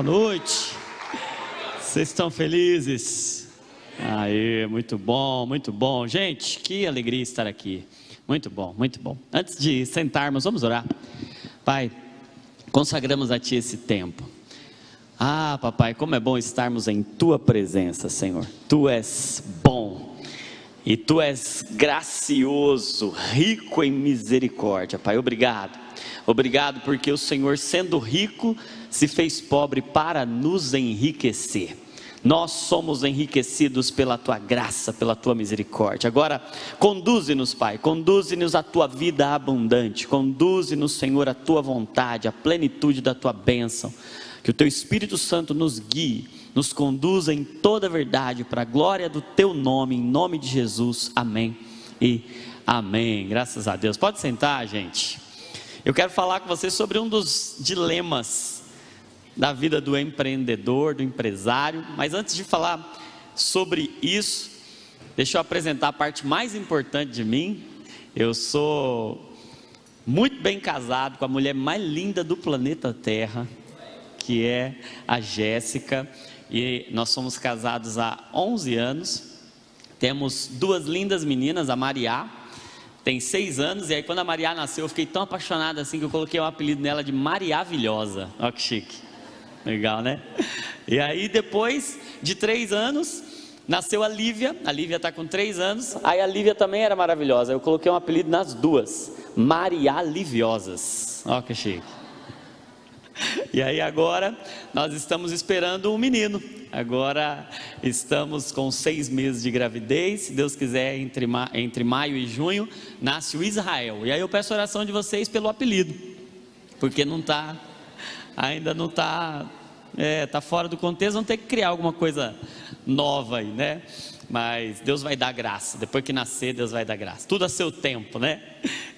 Boa noite. Vocês estão felizes? Aí, muito bom, muito bom. Gente, que alegria estar aqui. Muito bom, muito bom. Antes de sentarmos, vamos orar. Pai, consagramos a Ti esse tempo. Ah, papai, como é bom estarmos em Tua presença, Senhor. Tu és bom e Tu és gracioso, rico em misericórdia, Pai. Obrigado. Obrigado porque o Senhor, sendo rico, se fez pobre para nos enriquecer. Nós somos enriquecidos pela Tua graça, pela Tua misericórdia. Agora, conduze-nos, Pai, conduze-nos à Tua vida abundante, conduze-nos, Senhor, à Tua vontade, à plenitude da Tua bênção. Que o Teu Espírito Santo nos guie, nos conduza em toda a verdade, para a glória do Teu nome, em nome de Jesus, amém e amém. Graças a Deus. Pode sentar, gente. Eu quero falar com vocês sobre um dos dilemas da vida do empreendedor, do empresário. Mas antes de falar sobre isso, deixa eu apresentar a parte mais importante de mim. Eu sou muito bem casado com a mulher mais linda do planeta Terra, que é a Jéssica, e nós somos casados há 11 anos, temos duas lindas meninas, a Mariá, tem 6 anos, e aí quando a Mariá nasceu eu fiquei tão apaixonado assim que eu coloquei o apelido nela de Mariavilhosa. Olha que chique, legal, né? E aí depois de 3 anos, nasceu a Lívia está com 3 anos, aí a Lívia também era maravilhosa, eu coloquei um apelido nas duas, Mariá Liviosas. Olha que chique. E aí agora nós estamos esperando um menino. Agora estamos com 6 meses de gravidez. Se Deus quiser, entre maio e junho nasce o Israel. E aí eu peço a oração de vocês pelo apelido, porque ainda não está, está fora do contexto. Vamos ter que criar alguma coisa nova aí, né? Mas Deus vai dar graça, depois que nascer Deus vai dar graça, tudo a seu tempo, né?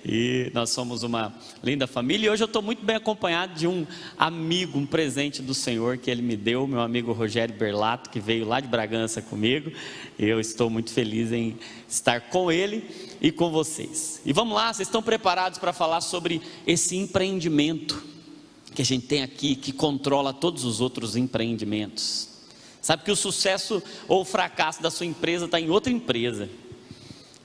E nós somos uma linda família, e hoje eu estou muito bem acompanhado de um amigo, um presente do Senhor que Ele me deu, meu amigo Rogério Berlato, que veio lá de Bragança comigo. Eu estou muito feliz em estar com ele e com vocês. E vamos lá, vocês estão preparados para falar sobre esse empreendimento que a gente tem aqui, que controla todos os outros empreendimentos? Sabe que o sucesso ou o fracasso da sua empresa está em outra empresa,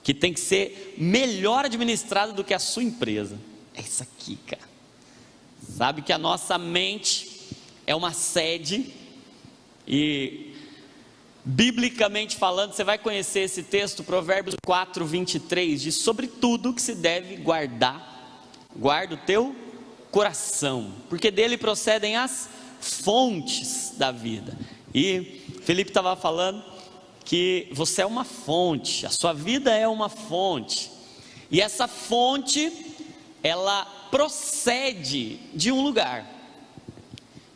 que tem que ser melhor administrada do que a sua empresa. É isso aqui, cara. Sabe que a nossa mente é uma sede, e biblicamente falando, você vai conhecer esse texto, Provérbios 4, 23, diz: sobre tudo que se deve guardar, guarda o teu coração, porque dele procedem as fontes da vida. E Felipe estava falando que você é uma fonte, a sua vida é uma fonte, e essa fonte, ela procede de um lugar,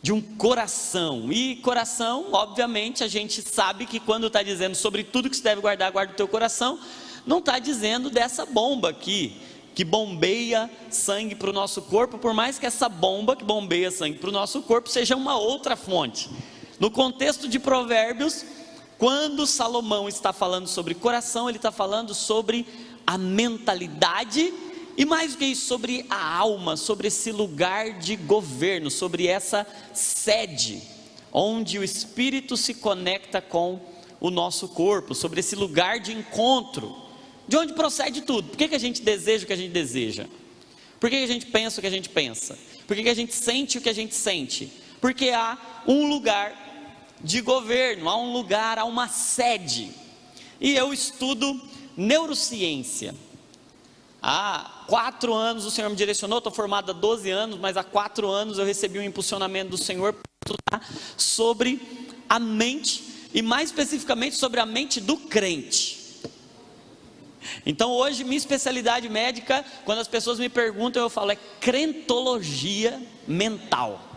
de um coração. E coração, obviamente, a gente sabe que quando está dizendo sobre tudo que se deve guardar, guarda o teu coração, não está dizendo dessa bomba aqui, que bombeia sangue para o nosso corpo, por mais que essa bomba que bombeia sangue para o nosso corpo seja uma outra fonte. No contexto de Provérbios, quando Salomão está falando sobre coração, ele está falando sobre a mentalidade, e mais do que isso, sobre a alma, sobre esse lugar de governo, sobre essa sede, onde o Espírito se conecta com o nosso corpo, sobre esse lugar de encontro, de onde procede tudo. Por que a gente deseja o que a gente deseja? Por que a gente pensa o que a gente pensa? Por que a gente sente o que a gente sente? Porque há um lugar de governo, há um lugar, há uma sede. E eu estudo neurociência. Há 4 anos o Senhor me direcionou, estou formado há 12 anos, mas há 4 anos eu recebi um impulsionamento do Senhor para estudar sobre a mente, e mais especificamente sobre a mente do crente. Então hoje minha especialidade médica, quando as pessoas me perguntam, eu falo, é crentologia mental.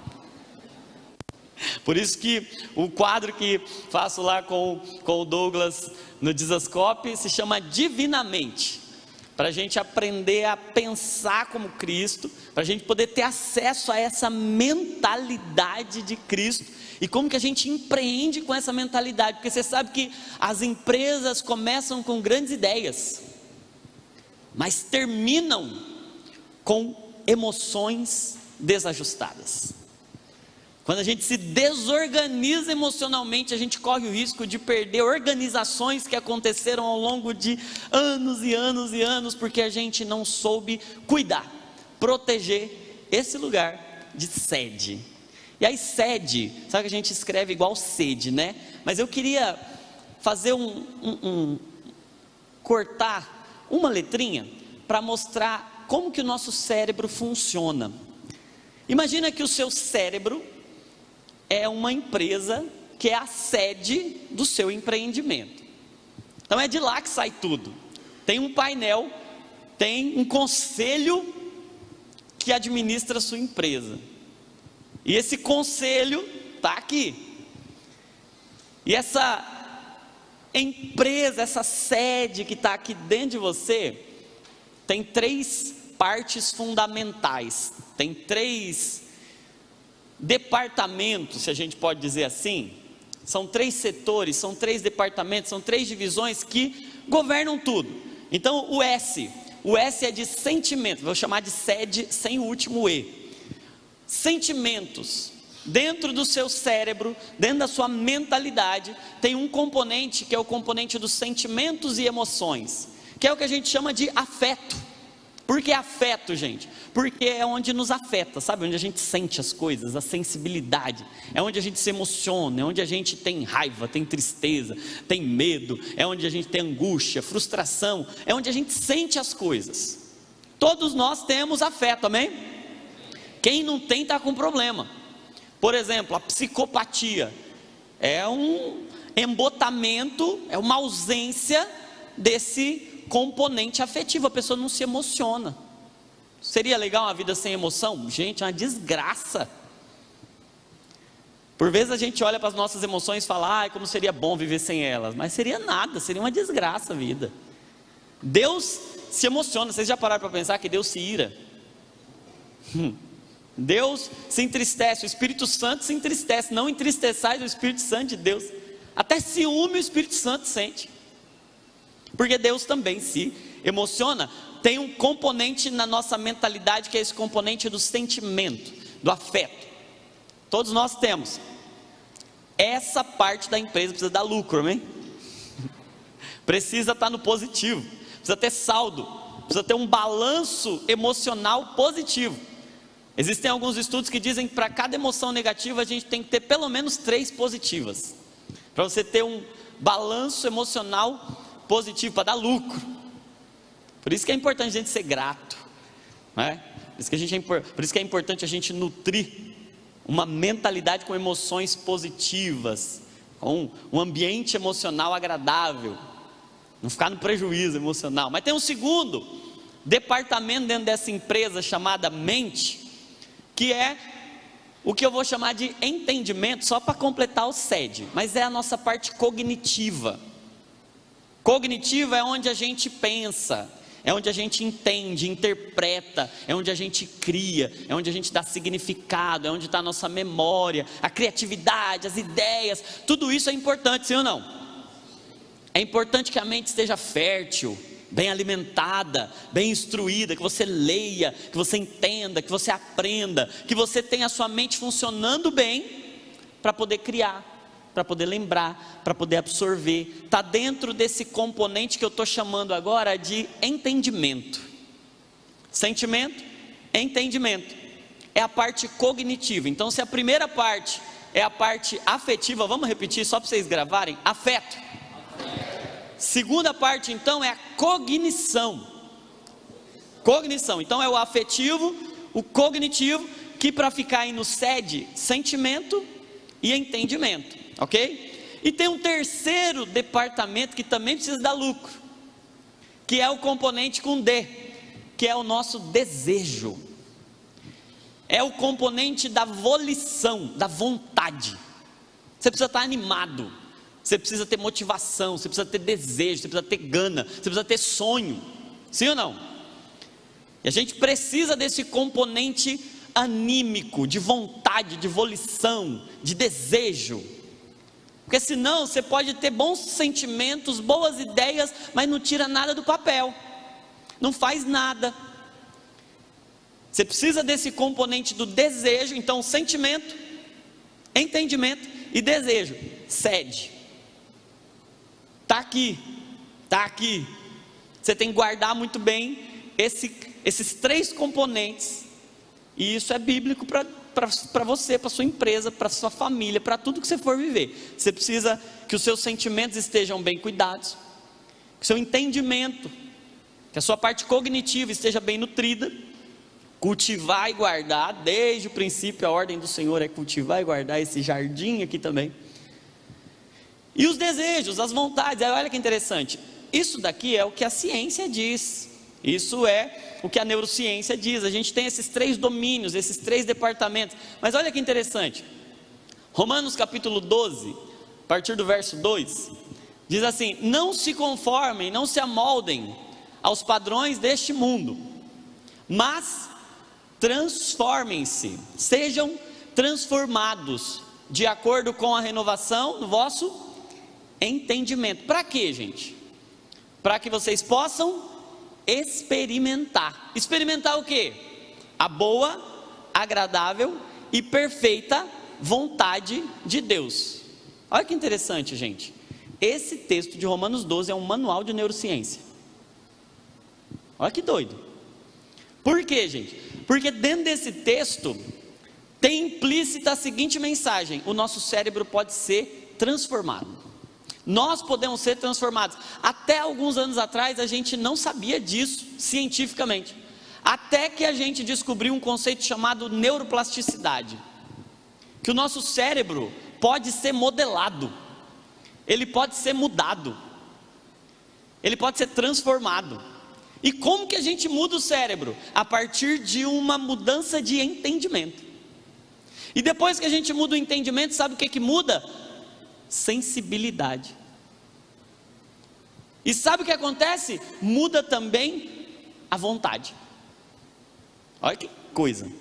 Por isso que o quadro que faço lá com o Douglas no Dizascope se chama Divinamente, para a gente aprender a pensar como Cristo, para a gente poder ter acesso a essa mentalidade de Cristo, e como que a gente empreende com essa mentalidade, porque você sabe que as empresas começam com grandes ideias, mas terminam com emoções desajustadas. Quando a gente se desorganiza emocionalmente, a gente corre o risco de perder organizações que aconteceram ao longo de anos e anos e anos, porque a gente não soube cuidar, proteger esse lugar de sede. E aí sede, sabe que a gente escreve igual sede, né? Mas eu queria fazer cortar uma letrinha para mostrar como que o nosso cérebro funciona. Imagina que o seu cérebro é uma empresa que é a sede do seu empreendimento. Então é de lá que sai tudo. Tem um painel, tem um conselho que administra a sua empresa. E esse conselho está aqui. E essa empresa, essa sede que está aqui dentro de você, tem 3 partes fundamentais. Tem 3 departamentos, se a gente pode dizer assim. São 3 setores, são 3 departamentos, são 3 divisões que governam tudo. Então o S é de sentimento, vou chamar de sede sem o último E. Sentimentos. Dentro do seu cérebro, dentro da sua mentalidade, tem um componente que é o componente dos sentimentos e emoções, que é o que a gente chama de afeto. Por que afeto, gente? Porque é onde nos afeta, sabe? Onde a gente sente as coisas, a sensibilidade. É onde a gente se emociona, é onde a gente tem raiva, tem tristeza, tem medo. É onde a gente tem angústia, frustração. É onde a gente sente as coisas. Todos nós temos afeto, amém? Quem não tem está com problema. Por exemplo, a psicopatia é um embotamento, é uma ausência desse componente afetivo. A pessoa não se emociona. Seria legal uma vida sem emoção? Gente, é uma desgraça. Por vezes a gente olha para as nossas emoções e fala, ai, como seria bom viver sem elas. Mas seria nada, seria uma desgraça a vida. Deus se emociona. Vocês já pararam para pensar que Deus se ira? Deus se entristece, o Espírito Santo se entristece. Não entristeçais o Espírito Santo de Deus. Até ciúme o Espírito Santo sente, porque Deus também se emociona. Tem um componente na nossa mentalidade, que é esse componente do sentimento, do afeto. Todos nós temos. Essa parte da empresa precisa dar lucro, amém? Precisa estar no positivo, precisa ter saldo, precisa ter um balanço emocional positivo. Existem alguns estudos que dizem que para cada emoção negativa a gente tem que ter pelo menos 3 positivas, para você ter um balanço emocional positivo, para dar lucro. Por isso que é importante a gente ser grato, né? Por isso que é importante a gente nutrir uma mentalidade com emoções positivas, com um ambiente emocional agradável, não ficar no prejuízo emocional. Mas tem um segundo departamento dentro dessa empresa chamada mente, que é o que eu vou chamar de entendimento, só para completar o sede, mas é a nossa parte cognitiva. Cognitiva é onde a gente pensa, é onde a gente entende, interpreta, é onde a gente cria, é onde a gente dá significado, é onde está a nossa memória, a criatividade, as ideias. Tudo isso é importante, sim ou não? É importante que a mente esteja fértil, bem alimentada, bem instruída, que você leia, que você entenda, que você aprenda, que você tenha a sua mente funcionando bem, para poder criar, para poder lembrar, para poder absorver. Está dentro desse componente que eu estou chamando agora de entendimento. Sentimento, entendimento, é a parte cognitiva. Então se a primeira parte é a parte afetiva, vamos repetir só para vocês gravarem: afeto. Segunda parte então é a cognição. Cognição, então é o afetivo, o cognitivo, que para ficar aí no sede, sentimento e entendimento, ok? E tem um terceiro departamento que também precisa dar lucro, que é o componente com D, que é o nosso desejo. É o componente da volição, da vontade. Você precisa estar animado, você precisa ter motivação, você precisa ter desejo, você precisa ter gana, você precisa ter sonho, sim ou não? E a gente precisa desse componente anímico, de vontade, de volição, de desejo, porque senão você pode ter bons sentimentos, boas ideias, mas não tira nada do papel, não faz nada. Você precisa desse componente do desejo. Então sentimento, entendimento e desejo. Sede. Está aqui. Está aqui. Você tem que guardar muito bem esses 3 componentes. E isso é bíblico para você, para sua empresa, para sua família, para tudo que você for viver. Você precisa que os seus sentimentos estejam bem cuidados, que o seu entendimento, que a sua parte cognitiva esteja bem nutrida. Cultivar e guardar, desde o princípio a ordem do Senhor é cultivar e guardar esse jardim aqui também. E os desejos, as vontades, olha que interessante, isso daqui é o que a ciência diz, isso é o que a neurociência diz. A gente tem esses 3 domínios, esses 3 departamentos, mas olha que interessante, Romanos capítulo 12, a partir do verso 2, diz assim: não se conformem, não se amoldem aos padrões deste mundo, mas transformem-se, sejam transformados, de acordo com a renovação do vosso entendimento. Para quê, gente? Para que vocês possam experimentar. Experimentar o quê? A boa, agradável e perfeita vontade de Deus. Olha que interessante, gente. Esse texto de Romanos 12 é um manual de neurociência. Olha que doido. Por quê, gente? Porque dentro desse texto tem implícita a seguinte mensagem: o nosso cérebro pode ser transformado. Nós podemos ser transformados. Até alguns anos atrás a gente não sabia disso cientificamente, até que a gente descobriu um conceito chamado neuroplasticidade, que o nosso cérebro pode ser modelado, ele pode ser mudado, ele pode ser transformado. E como que a gente muda o cérebro? A partir de uma mudança de entendimento. E depois que a gente muda o entendimento, sabe o que muda? Sensibilidade. E sabe o que acontece? Muda também a vontade. Olha que coisa.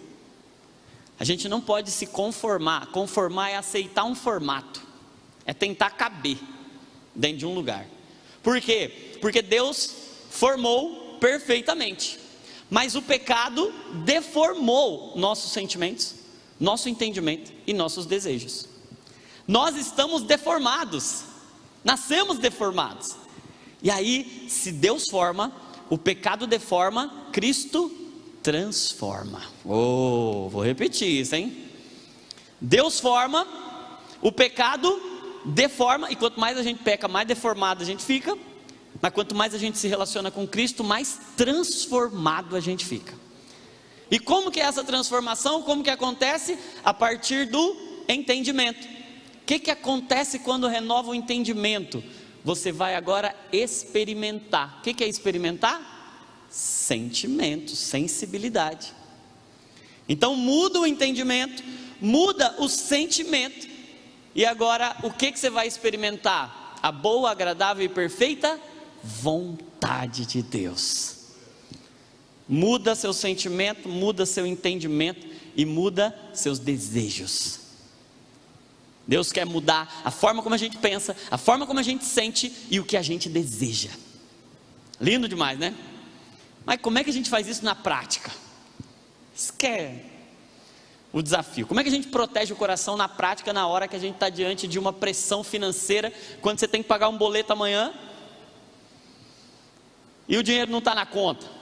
A gente não pode se conformar. Conformar é aceitar um formato, é tentar caber dentro de um lugar. Por quê? Porque Deus formou perfeitamente, mas o pecado deformou nossos sentimentos, nosso entendimento e nossos desejos. Nós estamos deformados, nascemos deformados. E aí, se Deus forma, o pecado deforma, Cristo transforma. Vou repetir isso, hein? Deus forma, o pecado deforma, e quanto mais a gente peca, mais deformado a gente fica. Mas quanto mais a gente se relaciona com Cristo, mais transformado a gente fica. E como que é essa transformação? Como que acontece? A partir do entendimento. O que acontece quando renova o entendimento? Você vai agora experimentar. O que é experimentar? Sentimento, sensibilidade. Então muda o entendimento, muda o sentimento. E agora o que você vai experimentar? A boa, agradável e perfeita vontade de Deus. Muda seu sentimento, muda seu entendimento e muda seus desejos. Deus quer mudar a forma como a gente pensa, a forma como a gente sente e o que a gente deseja. Lindo demais, né? Mas como é que a gente faz isso na prática? Isso que é o desafio. Como é que a gente protege o coração na prática, na hora que a gente está diante de uma pressão financeira, quando você tem que pagar um boleto amanhã e o dinheiro não está na conta?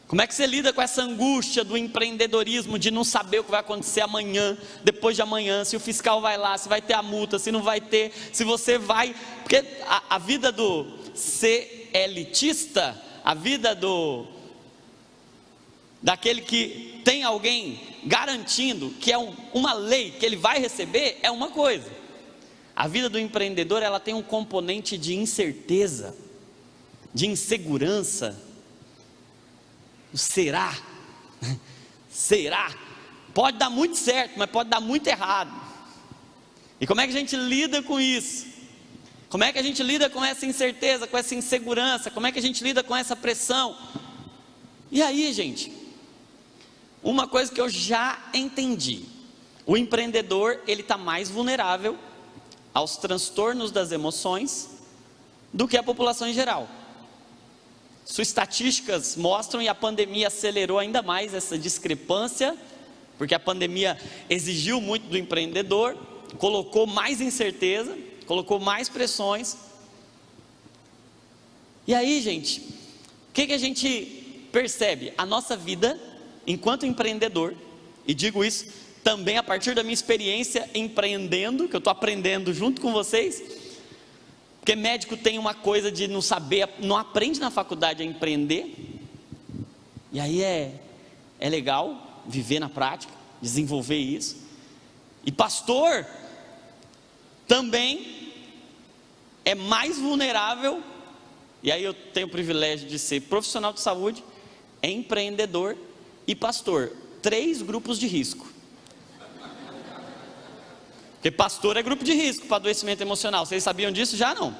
Como é que você lida com essa angústia do empreendedorismo, de não saber o que vai acontecer amanhã, depois de amanhã, se o fiscal vai lá, se vai ter a multa, se não vai ter, se você vai... Porque a vida do CLTista, a vida daquele que tem alguém garantindo que é uma lei que ele vai receber, é uma coisa. A vida do empreendedor, ela tem um componente de incerteza, de insegurança. Será? Será? Pode dar muito certo, mas pode dar muito errado. E como é que a gente lida com isso? Como é que a gente lida com essa incerteza, com essa insegurança? Como é que a gente lida com essa pressão? E aí, gente, uma coisa que eu já entendi: o empreendedor, ele está mais vulnerável aos transtornos das emoções do que a população em geral. Suas estatísticas mostram, e a pandemia acelerou ainda mais essa discrepância, porque a pandemia exigiu muito do empreendedor, colocou mais incerteza, colocou mais pressões. E aí, gente, o que a gente percebe? A nossa vida, enquanto empreendedor, e digo isso também a partir da minha experiência empreendendo, que eu estou aprendendo junto com vocês, porque médico tem uma coisa de não saber, não aprende na faculdade a empreender, e aí é legal viver na prática, desenvolver isso. E pastor também é mais vulnerável, e aí eu tenho o privilégio de ser profissional de saúde, empreendedor e pastor, 3 grupos de risco. Porque pastor é grupo de risco para adoecimento emocional, vocês sabiam disso? Já não.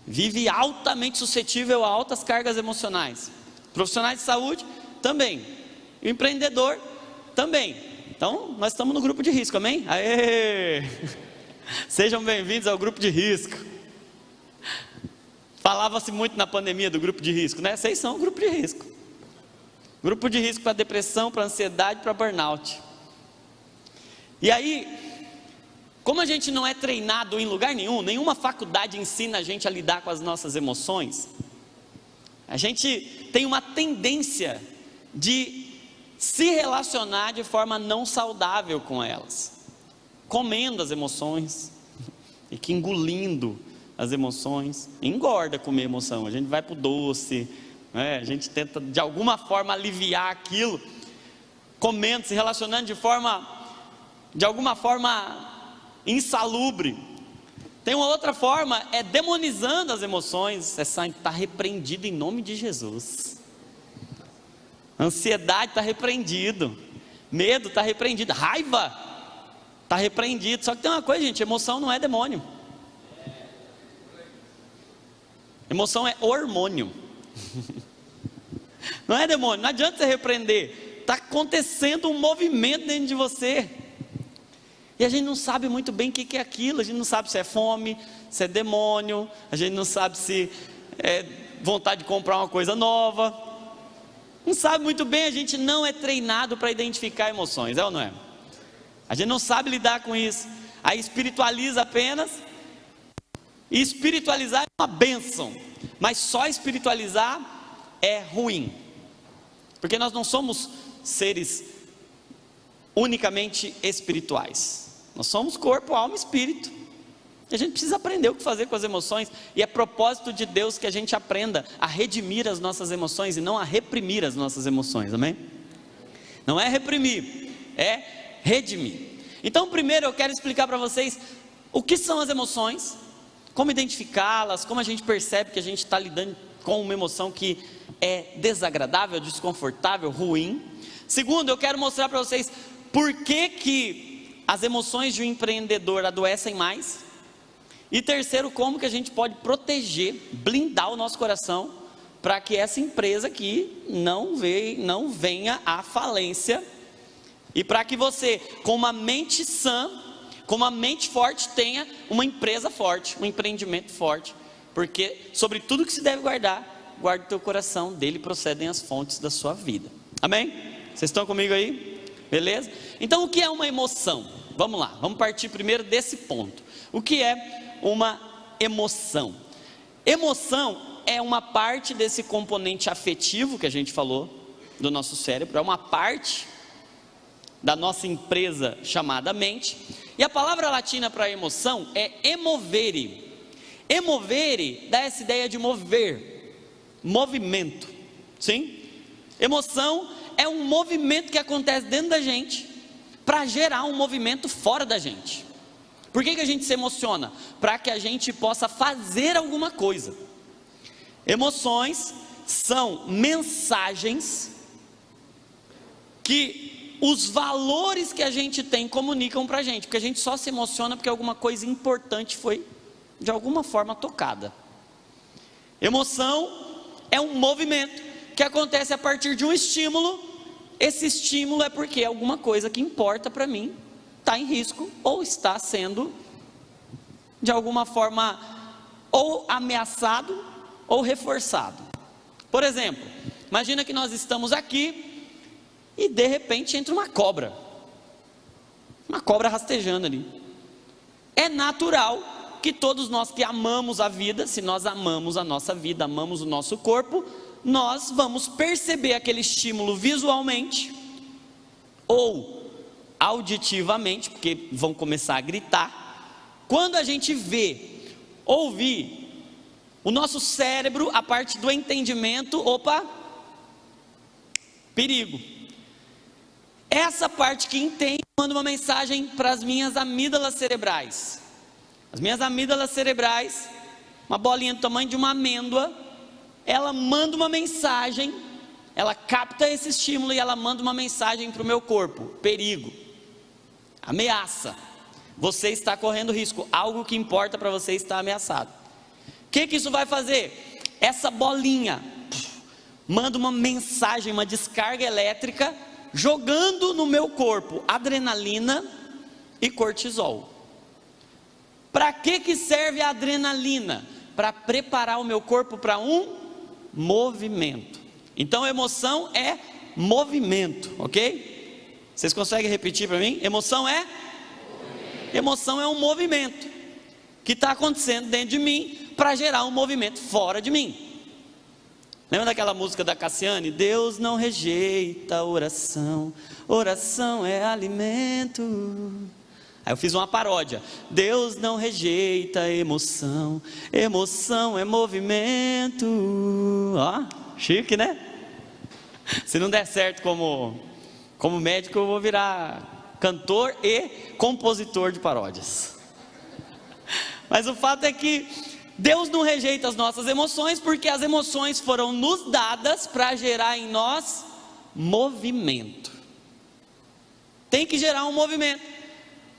Vive altamente suscetível a altas cargas emocionais. Profissionais de saúde também, e o empreendedor também. Então nós estamos no grupo de risco, amém? Aê! Sejam bem-vindos ao grupo de risco. Falava-se muito na pandemia do grupo de risco, né? Vocês são o grupo de risco. Grupo de risco para depressão, para ansiedade, para burnout. E aí, como a gente não é treinado em lugar nenhum, nenhuma faculdade ensina a gente a lidar com as nossas emoções, a gente tem uma tendência de se relacionar de forma não saudável com elas, comendo as emoções, e que engolindo as emoções. Engorda comer emoção, a gente vai para o doce, né? A gente tenta de alguma forma aliviar aquilo, comendo, se relacionando de alguma forma insalubre. Tem uma outra forma, é demonizando as emoções. Está repreendido em nome de Jesus. Ansiedade está repreendido, medo está repreendido, raiva está repreendido. Só que tem uma coisa, gente, emoção não é demônio. Emoção é hormônio. Não é demônio, não adianta você repreender. Está acontecendo um movimento dentro de você, e a gente não sabe muito bem o que é aquilo. A gente não sabe se é fome, se é demônio, a gente não sabe se é vontade de comprar uma coisa nova, não sabe muito bem. A gente não é treinado para identificar emoções, é ou não é? A gente não sabe lidar com isso, aí espiritualiza apenas, e espiritualizar é uma bênção, mas só espiritualizar é ruim, porque nós não somos seres unicamente espirituais, nós somos corpo, alma e espírito, e a gente precisa aprender o que fazer com as emoções, e é propósito de Deus que a gente aprenda a redimir as nossas emoções, e não a reprimir as nossas emoções, amém? Não é reprimir, é redimir. Então primeiro eu quero explicar para vocês o que são as emoções, como identificá-las, como a gente percebe que a gente está lidando com uma emoção que é desagradável, desconfortável, ruim. Segundo, eu quero mostrar para vocês por que as emoções de um empreendedor adoecem mais. E terceiro, como que a gente pode proteger, blindar o nosso coração, para que essa empresa aqui não venha à falência, e para que você, com uma mente sã, com uma mente forte, tenha uma empresa forte, um empreendimento forte. Porque sobre tudo que se deve guardar, guarde o teu coração, dele procedem as fontes da sua vida. Amém? Vocês estão comigo aí? Beleza? Então o que é uma emoção? Vamos lá, vamos partir primeiro desse ponto. O que é uma emoção? Emoção é uma parte desse componente afetivo que a gente falou do nosso cérebro, é uma parte da nossa empresa chamada mente. E a palavra latina para emoção é emovere. Emovere dá essa ideia de mover, movimento, sim? Emoção é um movimento que acontece dentro da gente para gerar um movimento fora da gente. Por que a gente se emociona? Para que a gente possa fazer alguma coisa. Emoções são mensagens que os valores que a gente tem comunicam para a gente, porque a gente só se emociona porque alguma coisa importante foi de alguma forma tocada. Emoção é um movimento que acontece a partir de um estímulo. Esse estímulo é porque alguma coisa que importa para mim está em risco, ou está sendo de alguma forma ou ameaçado ou reforçado. Por exemplo, imagina que nós estamos aqui e de repente entra uma cobra rastejando ali. É natural que todos nós que amamos a vida, se nós amamos a nossa vida, amamos o nosso corpo, nós vamos perceber aquele estímulo visualmente ou auditivamente, porque vão começar a gritar. Quando a gente vê, ouvir, o nosso cérebro, a parte do entendimento, opa, perigo. Essa parte que entende manda uma mensagem para as minhas amígdalas cerebrais. As minhas amígdalas cerebrais, uma bolinha do tamanho de uma amêndoa, ela manda uma mensagem, ela capta esse estímulo e ela manda uma mensagem para o meu corpo: perigo, ameaça, você está correndo risco, algo que importa para você está ameaçado. O que isso vai fazer? Essa bolinha manda uma mensagem, uma descarga elétrica, jogando no meu corpo adrenalina e cortisol. Para que serve a adrenalina? Para preparar o meu corpo para um movimento. Então emoção é movimento, ok? Vocês conseguem repetir para mim? Emoção é um movimento que está acontecendo dentro de mim para gerar um movimento fora de mim. Lembra daquela música da Cassiane? Deus não rejeita a oração, oração é alimento. Aí eu fiz uma paródia: Deus não rejeita a emoção, emoção é movimento. Ó, chique, né? Se não der certo como médico, eu vou virar cantor e compositor de paródias. Mas o fato é que Deus não rejeita as nossas emoções, porque as emoções foram nos dadas para gerar em nós movimento. Tem que gerar um movimento.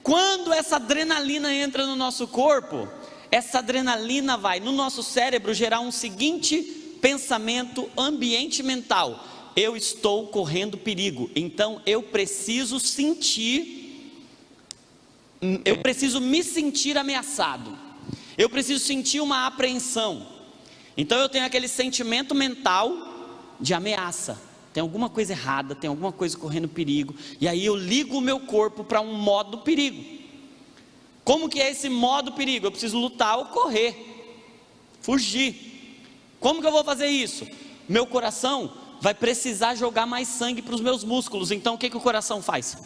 Quando essa adrenalina entra no nosso corpo, essa adrenalina vai no nosso cérebro gerar um seguinte pensamento, ambiente mental: eu estou correndo perigo, então eu preciso me sentir ameaçado, eu preciso sentir uma apreensão. Então eu tenho aquele sentimento mental de ameaça, tem alguma coisa errada, tem alguma coisa correndo perigo, e aí eu ligo o meu corpo para um modo perigo. Como que é esse modo perigo? Eu preciso lutar ou correr, fugir. Como que eu vou fazer isso? Meu coração vai precisar jogar mais sangue para os meus músculos. Então o que o coração faz?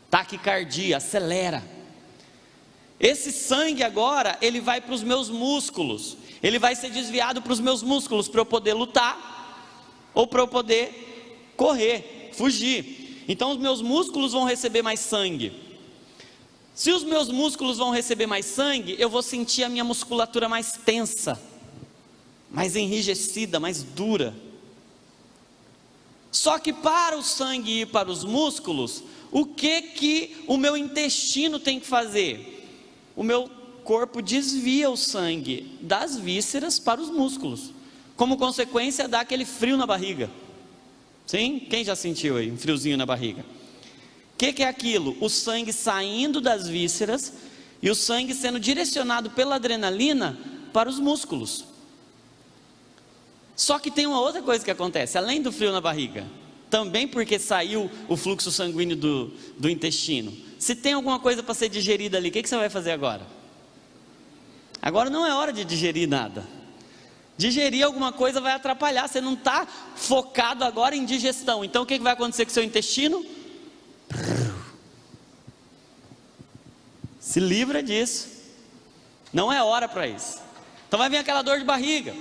Taquicardia, acelera. Esse sangue agora, ele vai para os meus músculos, ele vai ser desviado para os meus músculos, para eu poder lutar, ou para eu poder correr, fugir. Então os meus músculos vão receber mais sangue. Se os meus músculos vão receber mais sangue, eu vou sentir a minha musculatura mais tensa, mais enrijecida, mais dura. Só que para o sangue ir para os músculos, o que o meu intestino tem que fazer? O meu corpo desvia o sangue das vísceras para os músculos. Como consequência, dá aquele frio na barriga. Sim? Quem já sentiu aí um friozinho na barriga? O que é aquilo? O sangue saindo das vísceras e o sangue sendo direcionado pela adrenalina para os músculos. Só que tem uma outra coisa que acontece, além do frio na barriga, também porque saiu o fluxo sanguíneo do intestino. Se tem alguma coisa para ser digerida ali, o que você vai fazer agora? Agora não é hora de digerir nada. Digerir alguma coisa vai atrapalhar, você não está focado agora em digestão. Então o que vai acontecer com o seu intestino? Se livra disso. Não é hora para isso. Então vai vir aquela dor de barriga,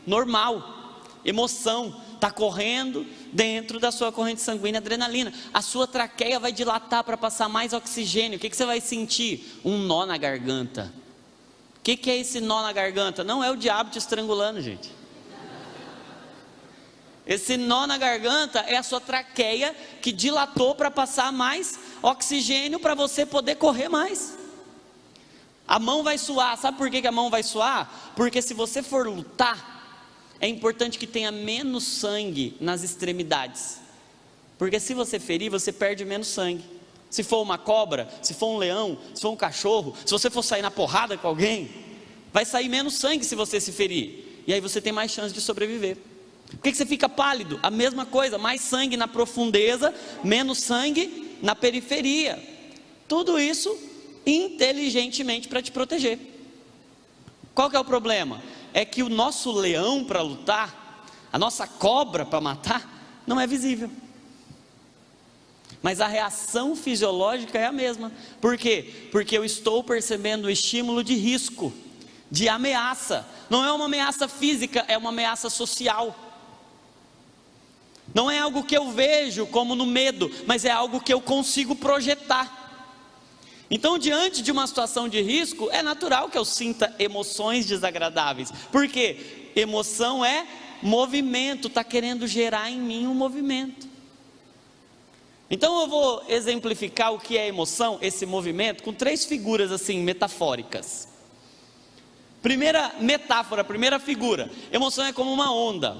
normal, emoção, está correndo dentro da sua corrente sanguínea adrenalina. A sua traqueia vai dilatar para passar mais oxigênio. O que você vai sentir? Um nó na garganta. O que é esse nó na garganta? Não é o diabo te estrangulando, gente. Esse nó na garganta é a sua traqueia que dilatou para passar mais oxigênio para você poder correr mais. A mão vai suar. Sabe por que a mão vai suar? Porque se você for lutar, é importante que tenha menos sangue nas extremidades. Porque se você ferir, você perde menos sangue. Se for uma cobra, se for um leão, se for um cachorro, se você for sair na porrada com alguém, vai sair menos sangue se você se ferir. E aí você tem mais chance de sobreviver. Por que você fica pálido? A mesma coisa, mais sangue na profundeza, menos sangue na periferia. Tudo isso inteligentemente para te proteger. Qual que é o problema? É que o nosso leão para lutar, a nossa cobra para matar, não é visível. Mas a reação fisiológica é a mesma. Por quê? Porque eu estou percebendo o estímulo de risco, de ameaça. Não é uma ameaça física, é uma ameaça social. Não é algo que eu vejo como no medo, mas é algo que eu consigo projetar. Então, diante de uma situação de risco, é natural que eu sinta emoções desagradáveis. Por quê? Emoção é movimento, está querendo gerar em mim um movimento. Então eu vou exemplificar o que é emoção, esse movimento, com 3 figuras assim, metafóricas. Primeira metáfora, primeira figura, emoção é como uma onda.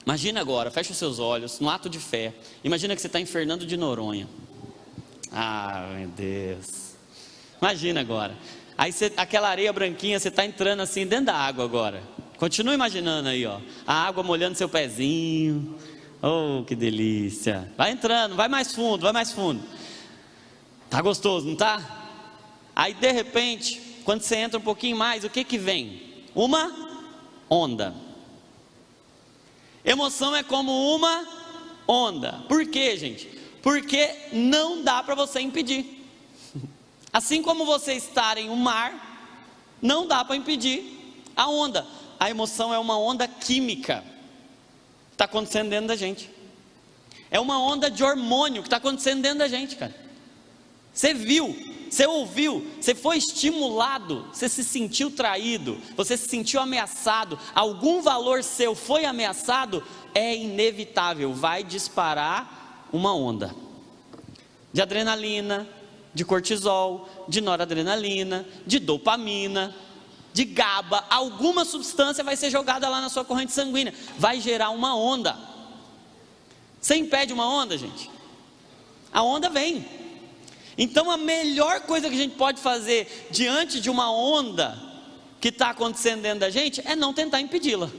Imagina agora, fecha os seus olhos, no ato de fé, imagina que você está em Fernando de Noronha. Ah, meu Deus. Imagina agora, aí aquela areia branquinha, você está entrando assim dentro da água agora. Continua imaginando aí, ó, a água molhando seu pezinho. Oh, que delícia. Vai entrando, vai mais fundo, vai mais fundo. Tá gostoso, não tá? Aí de repente, quando você entra um pouquinho mais, o que que vem? Uma onda. Emoção é como uma onda. Por quê, gente? Porque não dá para você impedir. Assim como você estar em um mar, não dá para impedir a onda. A emoção é uma onda química. Está acontecendo dentro da gente. É uma onda de hormônio que está acontecendo dentro da gente, cara. Você viu, você ouviu, você foi estimulado, você se sentiu traído, você se sentiu ameaçado, algum valor seu foi ameaçado, é inevitável, vai disparar uma onda de adrenalina, de cortisol, de noradrenalina, de dopamina, de GABA, alguma substância vai ser jogada lá na sua corrente sanguínea, vai gerar uma onda. Você impede uma onda, gente? A onda vem. Então a melhor coisa que a gente pode fazer diante de uma onda que está acontecendo dentro da gente é não tentar impedi-la,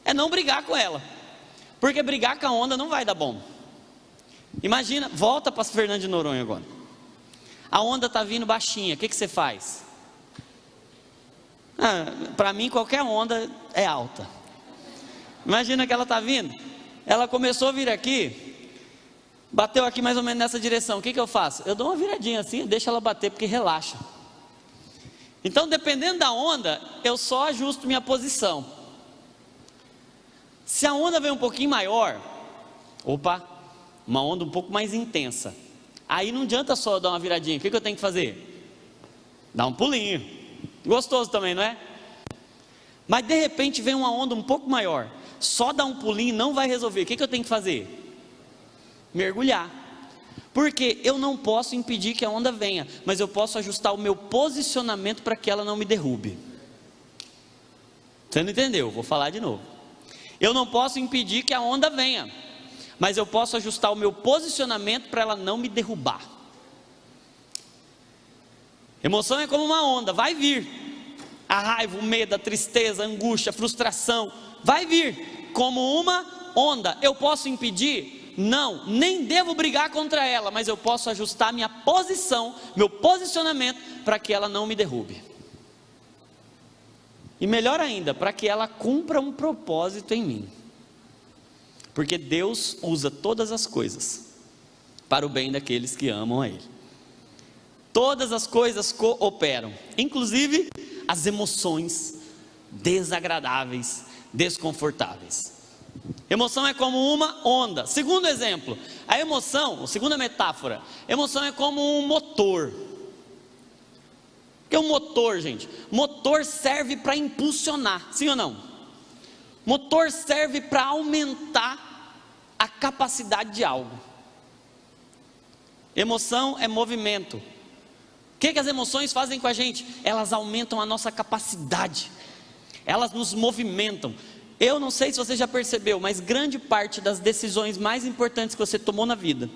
é não brigar com ela, porque brigar com a onda não vai dar bom. Imagina, volta para Fernando de Noronha agora. A onda está vindo baixinha, o que você faz? Para mim qualquer onda é alta. Imagina que ela está vindo, ela começou a vir aqui, bateu aqui mais ou menos nessa direção, o que eu faço? Eu dou uma viradinha assim, deixo ela bater porque relaxa. Então dependendo da onda, eu só ajusto minha posição. Se a onda vem um pouquinho maior, uma onda um pouco mais intensa, aí não adianta só dar uma viradinha, o que eu tenho que fazer? Dar um pulinho, gostoso também, não é? Mas de repente vem uma onda um pouco maior, só dar um pulinho não vai resolver, o que eu tenho que fazer? Mergulhar, porque eu não posso impedir que a onda venha, mas eu posso ajustar o meu posicionamento para que ela não me derrube. Você não entendeu? Vou falar de novo. Eu não posso impedir que a onda venha, mas eu posso ajustar o meu posicionamento para ela não me derrubar. Emoção é como uma onda, vai vir. A raiva, o medo, a tristeza, a angústia, a frustração, vai vir como uma onda. Eu posso impedir? Não, nem devo brigar contra ela, mas eu posso ajustar minha posição, meu posicionamento, para que ela não me derrube. E melhor ainda, para que ela cumpra um propósito em mim. Porque Deus usa todas as coisas para o bem daqueles que amam a Ele. Todas as coisas cooperam, inclusive as emoções desagradáveis, desconfortáveis. Emoção é como uma onda. Segundo exemplo, a emoção, segunda metáfora, emoção é como um motor. O que é um motor, gente? Motor serve para impulsionar, sim ou não? Motor serve para aumentar a capacidade de algo. Emoção é movimento. O que as emoções fazem com a gente? Elas aumentam a nossa capacidade, elas nos movimentam. Eu não sei se você já percebeu, mas grande parte das decisões mais importantes que você tomou na vida,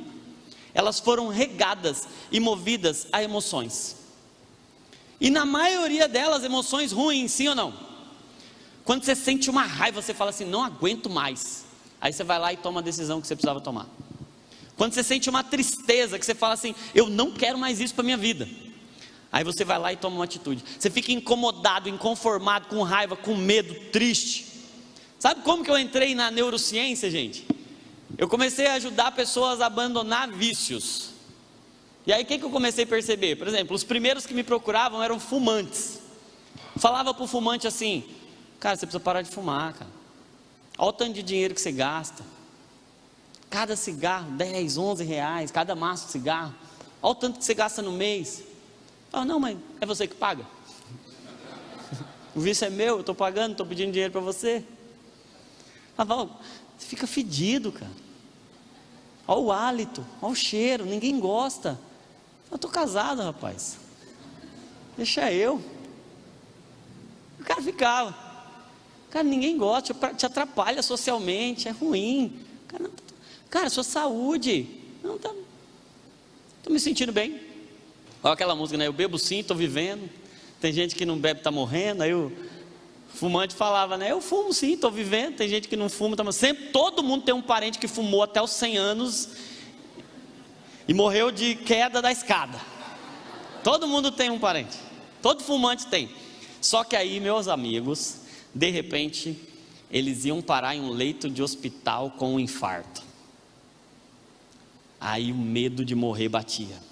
elas foram regadas e movidas a emoções. E na maioria delas, emoções ruins, sim ou não? Quando você sente uma raiva, você fala assim, não aguento mais. Aí você vai lá e toma a decisão que você precisava tomar. Quando você sente uma tristeza, que você fala assim, eu não quero mais isso para a minha vida. Aí você vai lá e toma uma atitude. Você fica incomodado, inconformado, com raiva, com medo, triste. Sabe como que eu entrei na neurociência, gente? Eu comecei a ajudar pessoas a abandonar vícios. E aí o que eu comecei a perceber? Por exemplo, os primeiros que me procuravam eram fumantes. Falava para o fumante assim, cara, você precisa parar de fumar, cara. Olha o tanto de dinheiro que você gasta. Cada cigarro, 10, 11 reais, cada maço de cigarro. Olha o tanto que você gasta no mês. Fala, não, mas é você que paga. O vício é meu, eu estou pagando, estou pedindo dinheiro para você. Fala, você fica fedido, cara. Olha o hálito, olha o cheiro, ninguém gosta. Eu estou casado, rapaz. Deixa eu. O cara ficava. Cara, ninguém gosta, te atrapalha socialmente, é ruim. Cara, sua saúde. Não estou me sentindo bem. Olha aquela música, né? Eu bebo sim, estou vivendo. Tem gente que não bebe, está morrendo. Aí o fumante falava, né? Eu fumo sim, estou vivendo. Tem gente que não fuma, está morrendo. Sempre, todo mundo tem um parente que fumou até os 100 anos e morreu de queda da escada. Todo mundo tem um parente. Todo fumante tem. Só que aí, meus amigos, de repente, eles iam parar em um leito de hospital com um infarto. Aí o medo de morrer batia.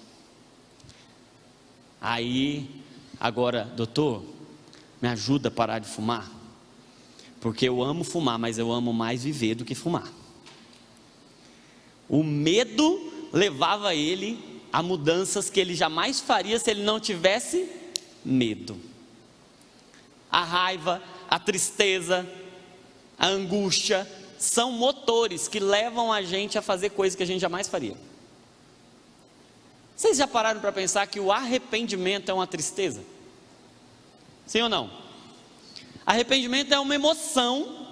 Aí, agora, doutor, me ajuda a parar de fumar? Porque eu amo fumar, mas eu amo mais viver do que fumar. O medo levava ele a mudanças que ele jamais faria se ele não tivesse medo. A raiva, a tristeza, a angústia são motores que levam a gente a fazer coisas que a gente jamais faria. Vocês já pararam para pensar que o arrependimento é uma tristeza? Sim ou não? Arrependimento é uma emoção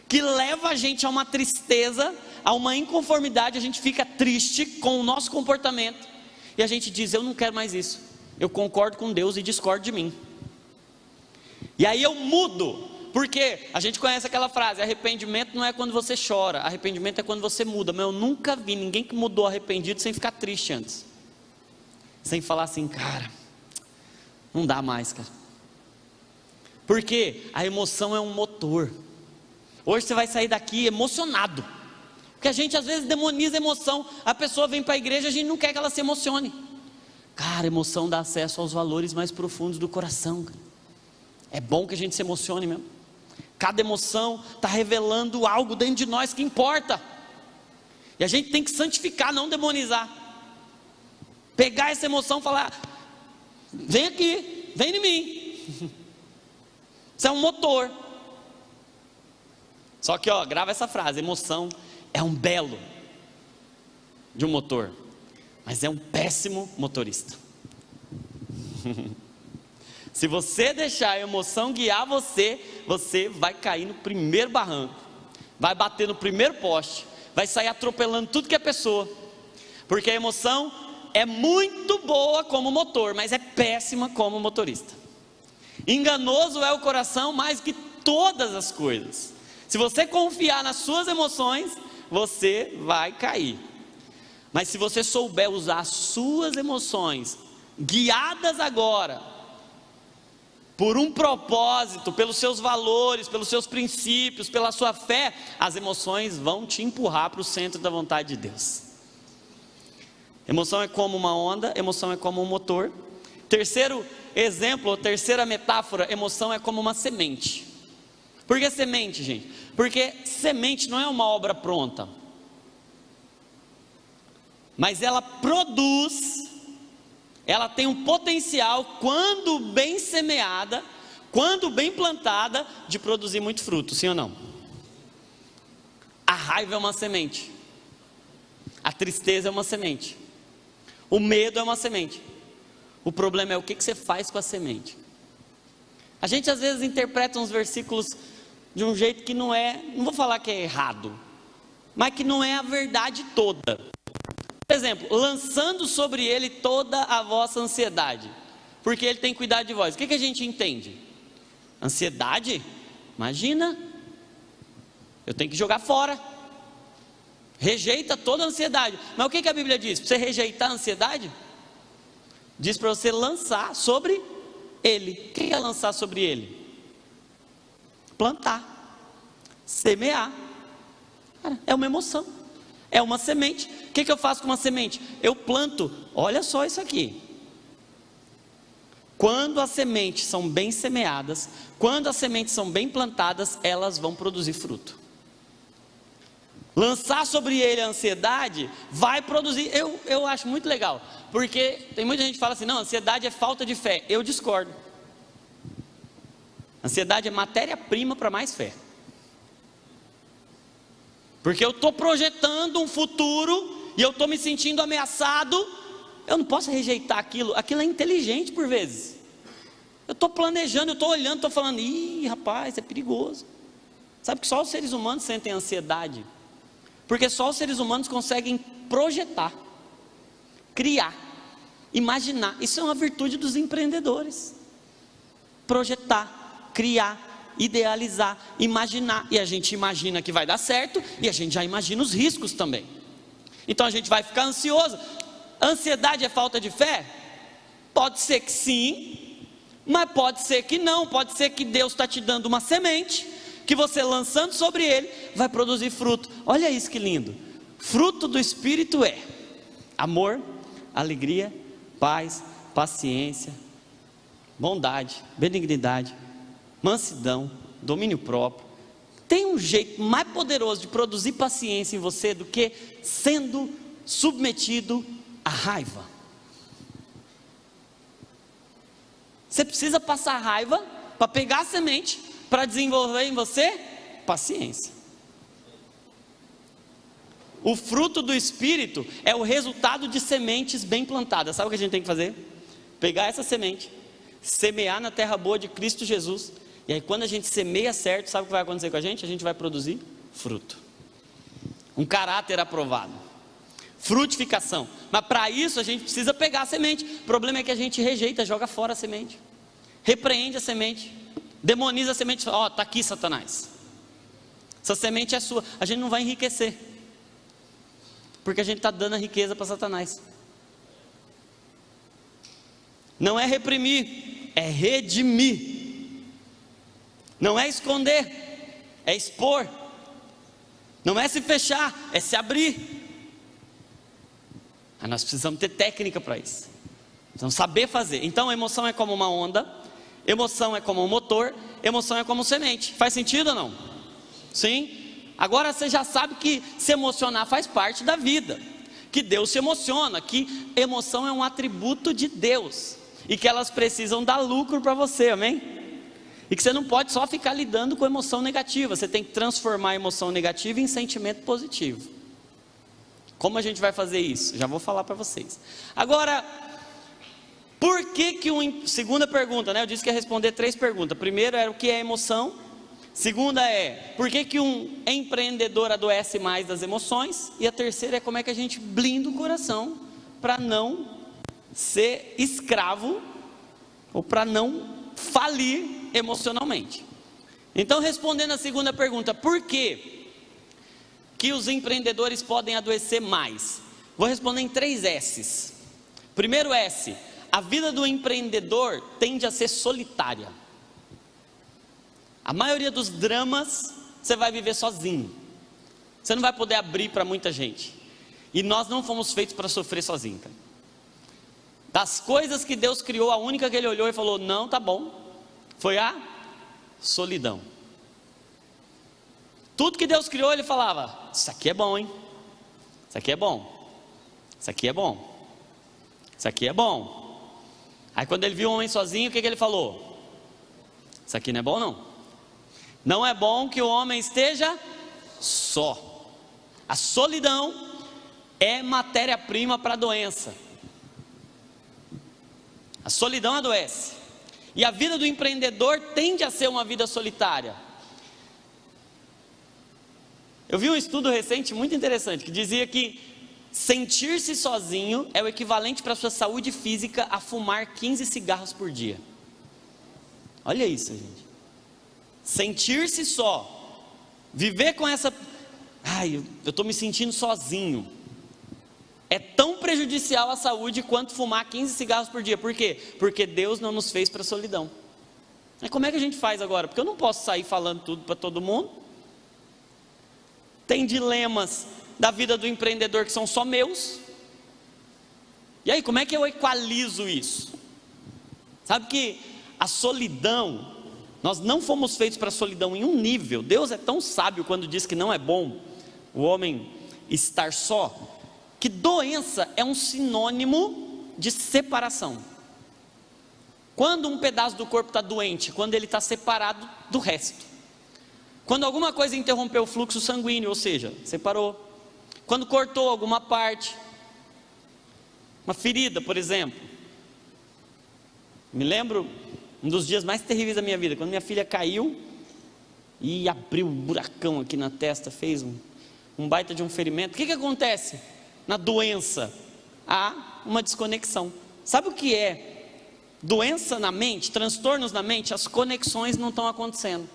que leva a gente a uma tristeza, a uma inconformidade. A gente fica triste com o nosso comportamento e a gente diz, eu não quero mais isso. Eu concordo com Deus e discordo de mim. E aí eu mudo. Porque a gente conhece aquela frase, arrependimento não é quando você chora, arrependimento é quando você muda. Mas eu nunca vi ninguém que mudou arrependido sem ficar triste antes. Sem falar assim, cara, não dá mais, cara. Porque a emoção é um motor. Hoje você vai sair daqui emocionado. Porque a gente às vezes demoniza a emoção. A pessoa vem para a igreja, a gente não quer que ela se emocione. Cara, emoção dá acesso aos valores mais profundos do coração, cara. É bom que a gente se emocione mesmo. Cada emoção está revelando algo dentro de nós que importa. E a gente tem que santificar, não demonizar. Pegar essa emoção e falar, vem aqui, vem em mim. Isso é um motor. Só que grava essa frase, emoção é um belo de um motor, mas é um péssimo motorista. Se você deixar a emoção guiar você, você vai cair no primeiro barranco, vai bater no primeiro poste, vai sair atropelando tudo que é pessoa, porque a emoção é muito boa como motor, mas é péssima como motorista. Enganoso é o coração mais que todas as coisas. Se você confiar nas suas emoções, você vai cair. Mas se você souber usar as suas emoções, guiadas agora por um propósito, pelos seus valores, pelos seus princípios, pela sua fé, as emoções vão te empurrar para o centro da vontade de Deus. Emoção é como uma onda, emoção é como um motor. Terceiro exemplo, terceira metáfora, emoção é como uma semente. Por que semente, gente? Porque semente não é uma obra pronta, mas ela produz. Ela tem um potencial, quando bem semeada, quando bem plantada, de produzir muito fruto, sim ou não? A raiva é uma semente, a tristeza é uma semente, o medo é uma semente. O problema é o que você faz com a semente. A gente às vezes interpreta uns versículos de um jeito que não vou falar que é errado, mas que não é a verdade toda. Por exemplo, lançando sobre ele toda a vossa ansiedade, porque ele tem cuidado de vós. O que a gente entende? Ansiedade Imagina, eu tenho que jogar fora. Rejeita toda a ansiedade. Mas o que a Bíblia diz? Para você rejeitar a ansiedade, diz para você lançar sobre ele. O que é lançar sobre ele? Plantar, semear. Cara, é uma emoção, é uma semente. O que eu faço com uma semente? Eu planto. Olha só isso aqui. Quando as sementes são bem semeadas, quando as sementes são bem plantadas, elas vão produzir fruto. Lançar sobre ele a ansiedade vai produzir. Eu acho muito legal, porque tem muita gente que fala assim: não, ansiedade é falta de fé. Eu discordo. Ansiedade é matéria-prima para mais fé, porque eu estou projetando um futuro e eu estou me sentindo ameaçado. Eu não posso rejeitar aquilo. Aquilo é inteligente por vezes. Eu estou planejando, eu estou olhando, estou falando: ih, rapaz, é perigoso. Sabe que só os seres humanos sentem ansiedade? Porque só os seres humanos conseguem projetar, criar, imaginar. Isso é uma virtude dos empreendedores. Projetar, criar, idealizar, imaginar. E a gente imagina que vai dar certo, e a gente já imagina os riscos também. Então a gente vai ficar ansioso. Ansiedade é falta de fé? Pode ser que sim, mas pode ser que não. Pode ser que Deus está te dando uma semente, que você lançando sobre ele, vai produzir fruto. Olha isso que lindo. Fruto do Espírito é amor, alegria, paz, paciência, bondade, benignidade, mansidão, domínio próprio. Tem um jeito mais poderoso de produzir paciência em você do que sendo submetido à raiva. Você precisa passar raiva para pegar a semente, para desenvolver em você paciência. O fruto do Espírito é o resultado de sementes bem plantadas. Sabe o que a gente tem que fazer? Pegar essa semente, semear na terra boa de Cristo Jesus, e aí quando a gente semeia certo, sabe o que vai acontecer com a gente? A gente vai produzir fruto, um caráter aprovado, frutificação. Mas para isso a gente precisa pegar a semente. O problema é que a gente rejeita, joga fora a semente, repreende a semente, demoniza a semente. Ó, está aqui, Satanás, essa semente é sua. A gente não vai enriquecer, porque a gente está dando a riqueza para Satanás. Não é reprimir, é redimir. Não é esconder, é expor. Não é se fechar, é se abrir. Mas nós precisamos ter técnica para isso. Precisamos saber fazer. Então a emoção é como uma onda, emoção é como um motor, emoção é como semente. Faz sentido ou não? Sim. Agora você já sabe que se emocionar faz parte da vida, que Deus se emociona, que emoção é um atributo de Deus, e que elas precisam dar lucro para você, amém? E que você não pode só ficar lidando com emoção negativa, você tem que transformar a emoção negativa em sentimento positivo. Como a gente vai fazer isso? Já vou falar para vocês. Agora, por que segunda pergunta, né? Eu disse que ia responder 3 perguntas. Primeiro era o que é emoção. Segunda é, por que um empreendedor adoece mais das emoções? E a terceira é como é que a gente blinda o coração para não ser escravo, ou para não falir emocionalmente. Então, respondendo a segunda pergunta, por que os empreendedores podem adoecer mais? Vou responder em 3 S's. Primeiro S, a vida do empreendedor tende a ser solitária. A maioria dos dramas você vai viver sozinho. Você não vai poder abrir para muita gente. E nós não fomos feitos para sofrer sozinho, cara. Das coisas que Deus criou, a única que ele olhou e falou: não, tá bom, foi a solidão. Tudo que Deus criou, ele falava: isso aqui é bom, hein? Isso aqui é bom. Isso aqui é bom. Isso aqui é bom. Aí quando ele viu o homem sozinho, o que ele falou? Isso aqui não é bom não. Não é bom que o homem esteja só. A solidão é matéria-prima para a doença. A solidão adoece. E a vida do empreendedor tende a ser uma vida solitária. Eu vi um estudo recente muito interessante, que dizia que sentir-se sozinho é o equivalente para a sua saúde física a fumar 15 cigarros por dia. Olha isso, gente. sentir-se só, viver com essa, eu estou me sentindo sozinho, é tão prejudicial à saúde quanto fumar 15 cigarros por dia. Por quê? Porque Deus não nos fez para a solidão. Mas como é que a gente faz agora? Porque eu não posso sair falando tudo para todo mundo. Tem dilemas da vida do empreendedor que são só meus. E aí, como é que eu equalizo isso? Sabe que a solidão, nós não fomos feitos para a solidão em um nível. Deus é tão sábio quando diz que não é bom o homem estar só, que doença é um sinônimo de separação. Quando um pedaço do corpo está doente, quando ele está separado do resto. Quando alguma coisa interrompeu o fluxo sanguíneo, ou seja, separou. Quando cortou alguma parte, uma ferida, por exemplo. Me lembro um dos dias mais terríveis da minha vida, quando minha filha caiu e abriu um buracão aqui na testa, fez um baita de um ferimento. O que acontece na doença? Há uma desconexão. Sabe o que é doença na mente, transtornos na mente? As conexões não estão acontecendo.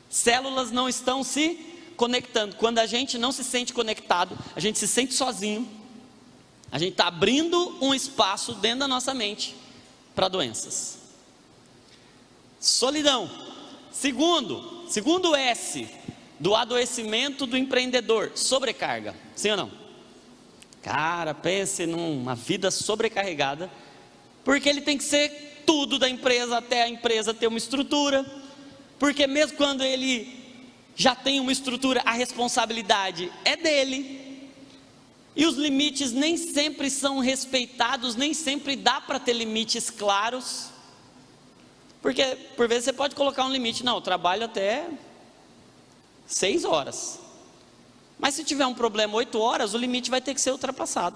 Células não estão se conectando. Quando a gente não se sente conectado, a gente se sente sozinho, a gente está abrindo um espaço dentro da nossa mente para doenças. Solidão. Segundo S do adoecimento do empreendedor, sobrecarga. Sim ou não? Cara, pense numa vida sobrecarregada, porque ele tem que ser tudo da empresa até a empresa ter uma estrutura, porque mesmo quando ele já tem uma estrutura, a responsabilidade é dele, e os limites nem sempre são respeitados, nem sempre dá para ter limites claros, porque por vezes você pode colocar um limite, não, eu trabalho até 6 horas, mas se tiver um problema 8 horas, o limite vai ter que ser ultrapassado.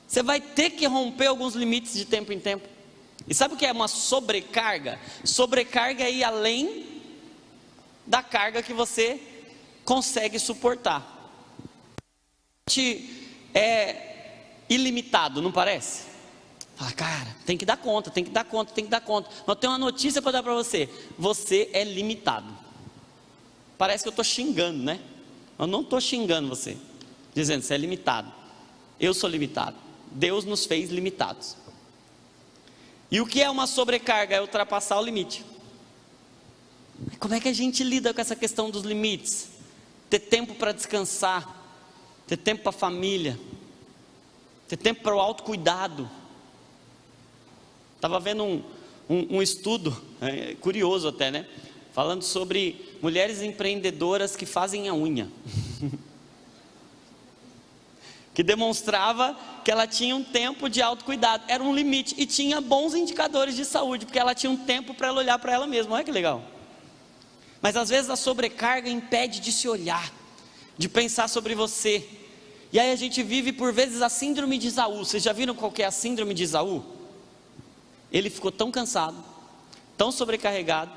Você vai ter que romper alguns limites de tempo em tempo. E sabe o que é uma sobrecarga? Sobrecarga é ir além da carga que você consegue suportar. É ilimitado, não parece? Fala, cara, tem que dar conta, tem que dar conta, tem que dar conta. Mas eu tenho uma notícia para dar para você. Você é limitado. Parece que eu estou xingando, né? Eu não estou xingando você, dizendo, você é limitado. Eu sou limitado. Deus nos fez limitados. E o que é uma sobrecarga? É ultrapassar o limite. Como é que a gente lida com essa questão dos limites? Ter tempo para descansar, ter tempo para a família, ter tempo para o autocuidado. Estava vendo um estudo, curioso até, né? Falando sobre mulheres empreendedoras que fazem a unha. Que demonstrava que ela tinha um tempo de autocuidado, era um limite, e tinha bons indicadores de saúde, porque ela tinha um tempo para ela olhar para ela mesma. Olha que legal. Mas às vezes a sobrecarga impede de se olhar, de pensar sobre você, e aí a gente vive por vezes a síndrome de Esaú. Vocês já viram qual que é a síndrome de Esaú? Ele ficou tão cansado, tão sobrecarregado,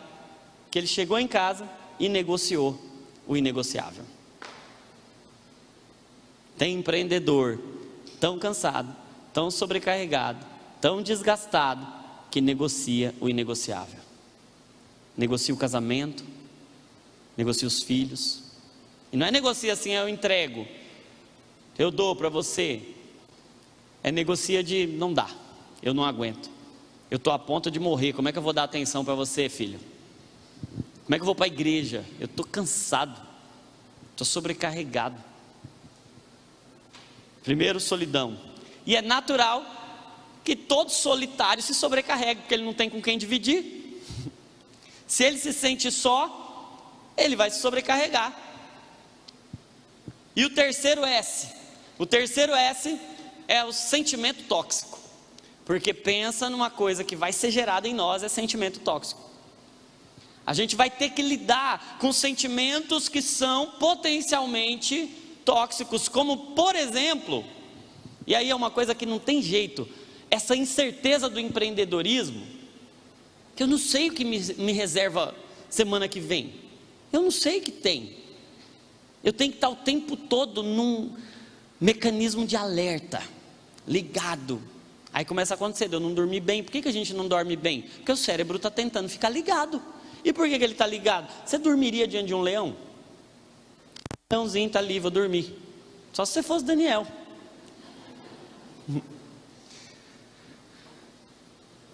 que ele chegou em casa e negociou o inegociável. Tem empreendedor tão cansado, tão sobrecarregado, tão desgastado, que negocia o inegociável. Negocia o casamento, negocia os filhos. E não é negocia assim, eu entrego, eu dou para você. É negocia de não dá, eu não aguento, eu estou a ponto de morrer, como é que eu vou dar atenção para você, filho? Como é que eu vou para a igreja? Eu estou cansado, estou sobrecarregado. Primeiro, solidão. E é natural que todo solitário se sobrecarregue, porque ele não tem com quem dividir. Se ele se sente só, ele vai se sobrecarregar. E o terceiro S é o sentimento tóxico, porque pensa numa coisa que vai ser gerada em nós, é sentimento tóxico. A gente vai ter que lidar com sentimentos que são potencialmente tóxicos, como por exemplo, e aí é uma coisa que não tem jeito, essa incerteza do empreendedorismo, que eu não sei o que me reserva semana que vem, eu não sei o que tem, eu tenho que estar o tempo todo num mecanismo de alerta, ligado. Aí começa a acontecer, eu não dormi bem. Por que a gente não dorme bem? Porque o cérebro está tentando ficar ligado, E por que ele está ligado? Você dormiria diante de um leão? O leãozinho está ali, vou dormir. Só se você fosse Daniel.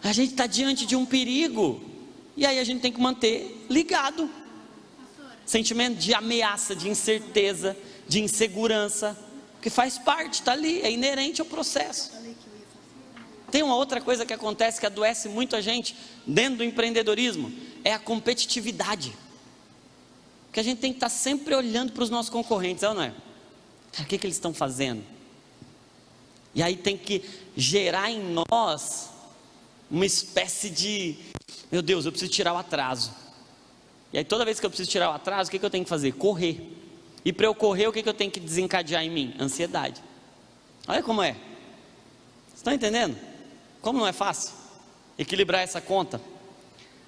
A gente está diante de um perigo, e aí a gente tem que manter ligado. Sentimento de ameaça, de incerteza, de insegurança, que faz parte, está ali, é inerente ao processo. Tem uma outra coisa que acontece que adoece muito a gente dentro do empreendedorismo, é a competitividade. Porque a gente tem que estar sempre olhando para os nossos concorrentes, é ou não é? O que eles estão fazendo? E aí tem que gerar em nós uma espécie de, meu Deus, eu preciso tirar o atraso. E aí toda vez que eu preciso tirar o atraso, o que eu tenho que fazer? Correr. E para eu correr, o que eu tenho que desencadear em mim? Ansiedade. Olha como é. Vocês estão entendendo? Como não é fácil equilibrar essa conta?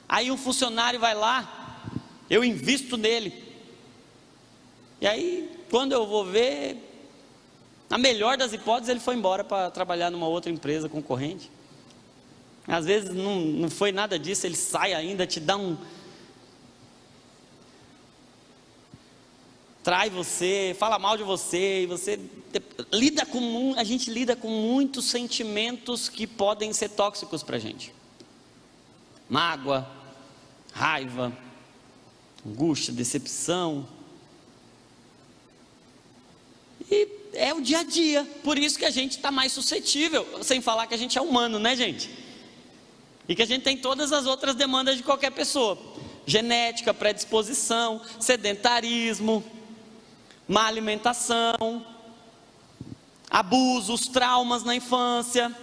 Aí um funcionário vai lá, eu invisto nele. E aí, quando eu vou ver, na melhor das hipóteses, ele foi embora para trabalhar numa outra empresa concorrente. Às vezes não foi nada disso, ele sai ainda, te dá um... trai você, fala mal de você, e você lida com... a gente lida com muitos sentimentos que podem ser tóxicos para a gente. Mágoa, raiva, angústia, decepção. E é o dia a dia, por isso que a gente está mais suscetível, sem falar que a gente é humano, né, gente? E que a gente tem todas as outras demandas de qualquer pessoa: genética, predisposição, sedentarismo, má alimentação, abusos, traumas na infância,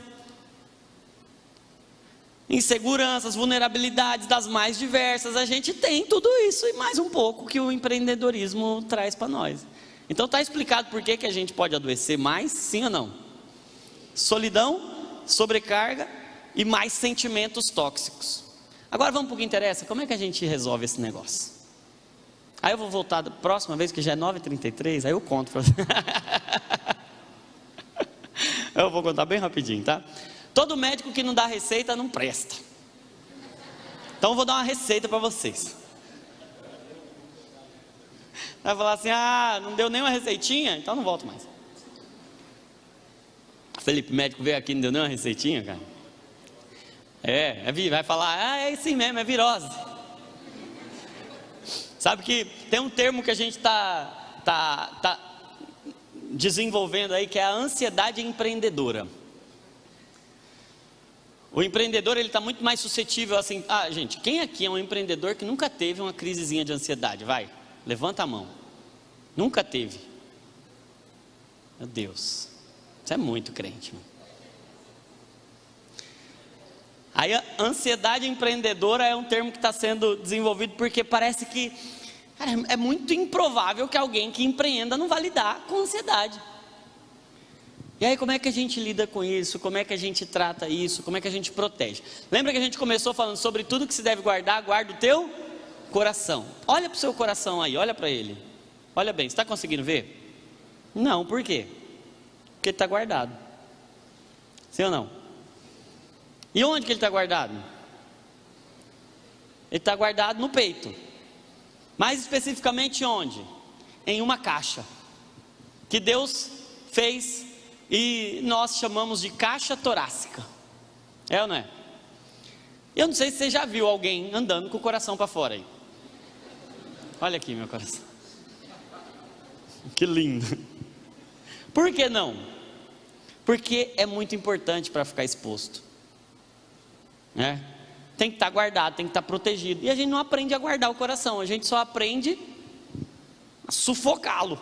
inseguranças, vulnerabilidades das mais diversas. A gente tem tudo isso e mais um pouco que o empreendedorismo traz para nós. Então está explicado por que a gente pode adoecer mais, sim ou não? Solidão, sobrecarga e mais sentimentos tóxicos. Agora vamos para o que interessa. Como é que a gente resolve esse negócio? Aí eu vou voltar da próxima vez, que já é 9h33, aí eu conto para você. Eu vou contar bem rapidinho, tá? Todo médico que não dá receita não presta. Então eu vou dar uma receita para vocês. Vai falar assim: ah, não deu nenhuma receitinha? Então não volto mais. Felipe, médico, veio aqui e não deu nenhuma receitinha, cara? Vai falar: ah, é assim mesmo, é virose. Sabe que tem um termo que a gente tá desenvolvendo aí, que é a ansiedade empreendedora. O empreendedor, ele está muito mais suscetível assim. Ah, gente, quem aqui é um empreendedor que nunca teve uma crisezinha de ansiedade? Vai, levanta a mão. Nunca teve? Meu Deus, você é muito crente, mano. Aí a ansiedade empreendedora é um termo que está sendo desenvolvido porque parece que, cara, é muito improvável que alguém que empreenda não vá lidar com ansiedade. E aí como é que a gente lida com isso? Como é que a gente trata isso? Como é que a gente protege? Lembra que a gente começou falando sobre tudo que se deve guardar? Guarda o teu coração. Olha para o seu coração aí, olha para ele. Olha bem, você está conseguindo ver? Não, por quê? Porque ele está guardado. Sim ou não? E onde que ele está guardado? Ele está guardado no peito. Mais especificamente onde? Em uma caixa que Deus fez e nós chamamos de caixa torácica. É ou não é? Eu não sei se você já viu alguém andando com o coração para fora aí. Olha aqui meu coração. Que lindo. Por que não? Porque é muito importante para ficar exposto. Tem que estar guardado, tem que estar protegido. E a gente não aprende a guardar o coração, a gente só aprende a sufocá-lo.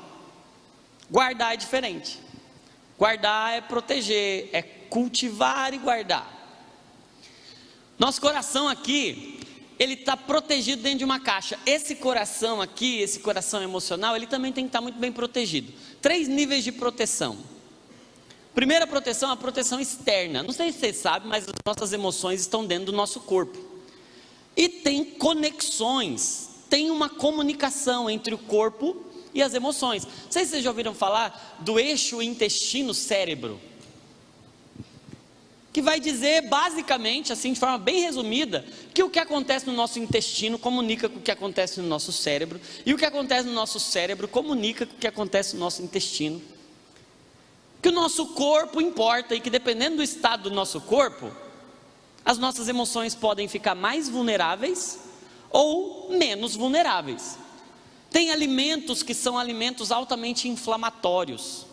Guardar é diferente. Guardar é proteger, é cultivar e guardar. Nosso coração aqui, ele está protegido dentro de uma caixa. Esse coração aqui, esse coração emocional, ele também tem que estar muito bem protegido. 3 níveis de proteção. Primeira proteção, a proteção externa. Não sei se vocês sabem, mas as nossas emoções estão dentro do nosso corpo. E tem conexões, tem uma comunicação entre o corpo e as emoções. Não sei se vocês já ouviram falar do eixo intestino-cérebro. que vai dizer basicamente, assim de forma bem resumida, que o que acontece no nosso intestino comunica com o que acontece no nosso cérebro, e o que acontece no nosso cérebro comunica com o que acontece no nosso intestino. Que o nosso corpo importa e que dependendo do estado do nosso corpo, as nossas emoções podem ficar mais vulneráveis ou menos vulneráveis. Tem alimentos que são alimentos altamente inflamatórios.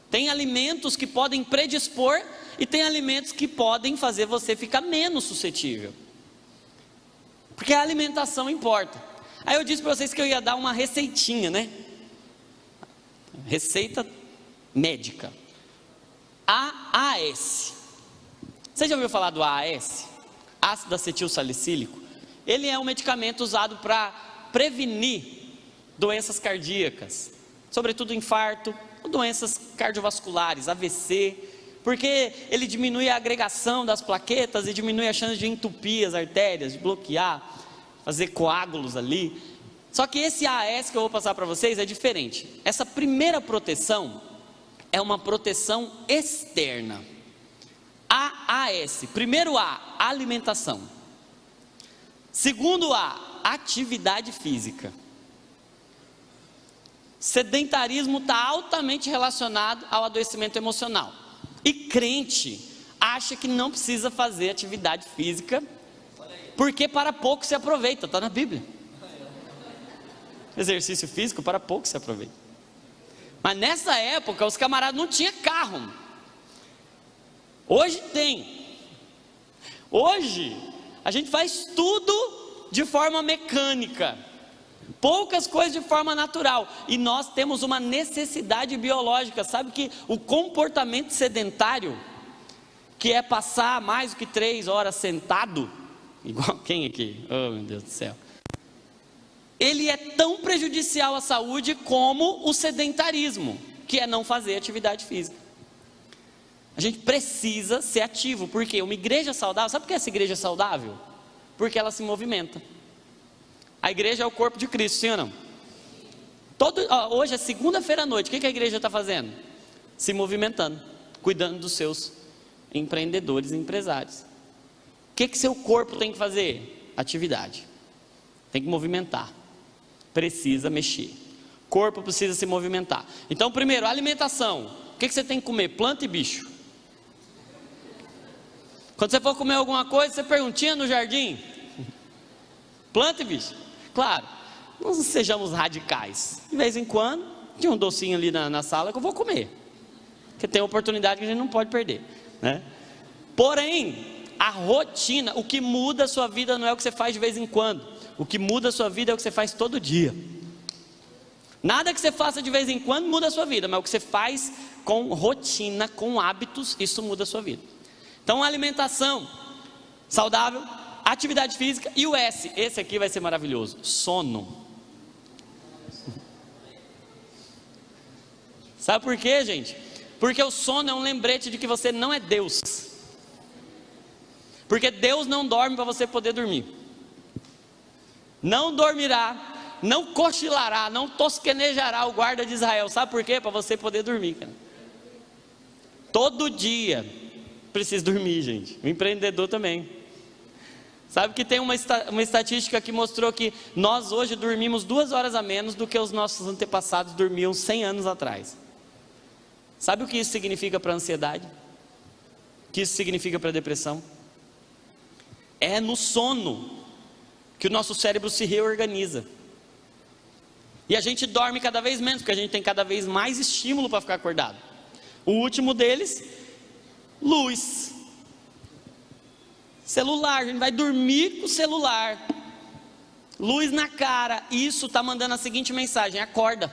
Tem alimentos que podem predispor e tem alimentos que podem fazer você ficar menos suscetível. Porque a alimentação importa. Aí eu disse para vocês que eu ia dar uma receitinha, né? Receita médica. AAS. Você já ouviu falar do AAS? Ácido acetil salicílico? Ele é um medicamento usado para prevenir doenças cardíacas, sobretudo infarto, doenças cardiovasculares, AVC, porque ele diminui a agregação das plaquetas e diminui a chance de entupir as artérias, de bloquear, fazer coágulos ali. Só que esse AAS que eu vou passar para vocês é diferente. Essa primeira proteção é uma proteção externa. AAS, primeiro A, alimentação. Segundo A, atividade física. Sedentarismo está altamente relacionado ao adoecimento emocional. E crente acha que não precisa fazer atividade física, porque para pouco se aproveita, está na Bíblia. Exercício físico para pouco se aproveita. Mas nessa época os camaradas não tinham carro. Hoje tem. Hoje a gente faz tudo de forma mecânica. Poucas coisas de forma natural, e nós temos uma necessidade biológica. Sabe que o comportamento sedentário, que é passar mais do que 3 horas sentado, igual quem aqui? Oh meu Deus do céu, ele é tão prejudicial à saúde como o sedentarismo, que é não fazer atividade física. A gente precisa ser ativo, porque uma igreja saudável, sabe por que essa igreja é saudável? Porque ela se movimenta. A igreja é o corpo de Cristo, sim ou não? Hoje é segunda-feira à noite, o que a igreja está fazendo? Se movimentando, cuidando dos seus empreendedores e empresários. O que seu corpo tem que fazer? Atividade. Tem que movimentar. Precisa mexer. Corpo precisa se movimentar. Então, primeiro, alimentação. O que você tem que comer? Planta e bicho. Quando você for comer alguma coisa, você perguntinha no jardim? Planta e bicho. Claro, não sejamos radicais. De vez em quando, tinha um docinho ali na sala que eu vou comer. Porque tem oportunidade que a gente não pode perder, né? Porém, a rotina, o que muda a sua vida não é o que você faz de vez em quando. O que muda a sua vida é o que você faz todo dia. Nada que você faça de vez em quando muda a sua vida, mas o que você faz com rotina, com hábitos, isso muda a sua vida. Então, alimentação saudável, atividade física e o S, esse aqui vai ser maravilhoso, sono. Sabe por quê, gente? Porque o sono é um lembrete de que você não é Deus. Porque Deus não dorme para você poder dormir. Não dormirá, não cochilará, não tosquenejará o guarda de Israel. Sabe por quê? Para você poder dormir, cara. Todo dia precisa dormir, gente. O empreendedor também. Sabe que tem uma estatística que mostrou que nós hoje dormimos 2 horas a menos do que os nossos antepassados dormiam 100 anos atrás. Sabe o que isso significa para a ansiedade? O que isso significa para a depressão? É no sono que o nosso cérebro se reorganiza. E a gente dorme cada vez menos, porque a gente tem cada vez mais estímulo para ficar acordado. O último deles, luz. Celular, a gente vai dormir com o celular. Luz na cara. Isso está mandando a seguinte mensagem: acorda,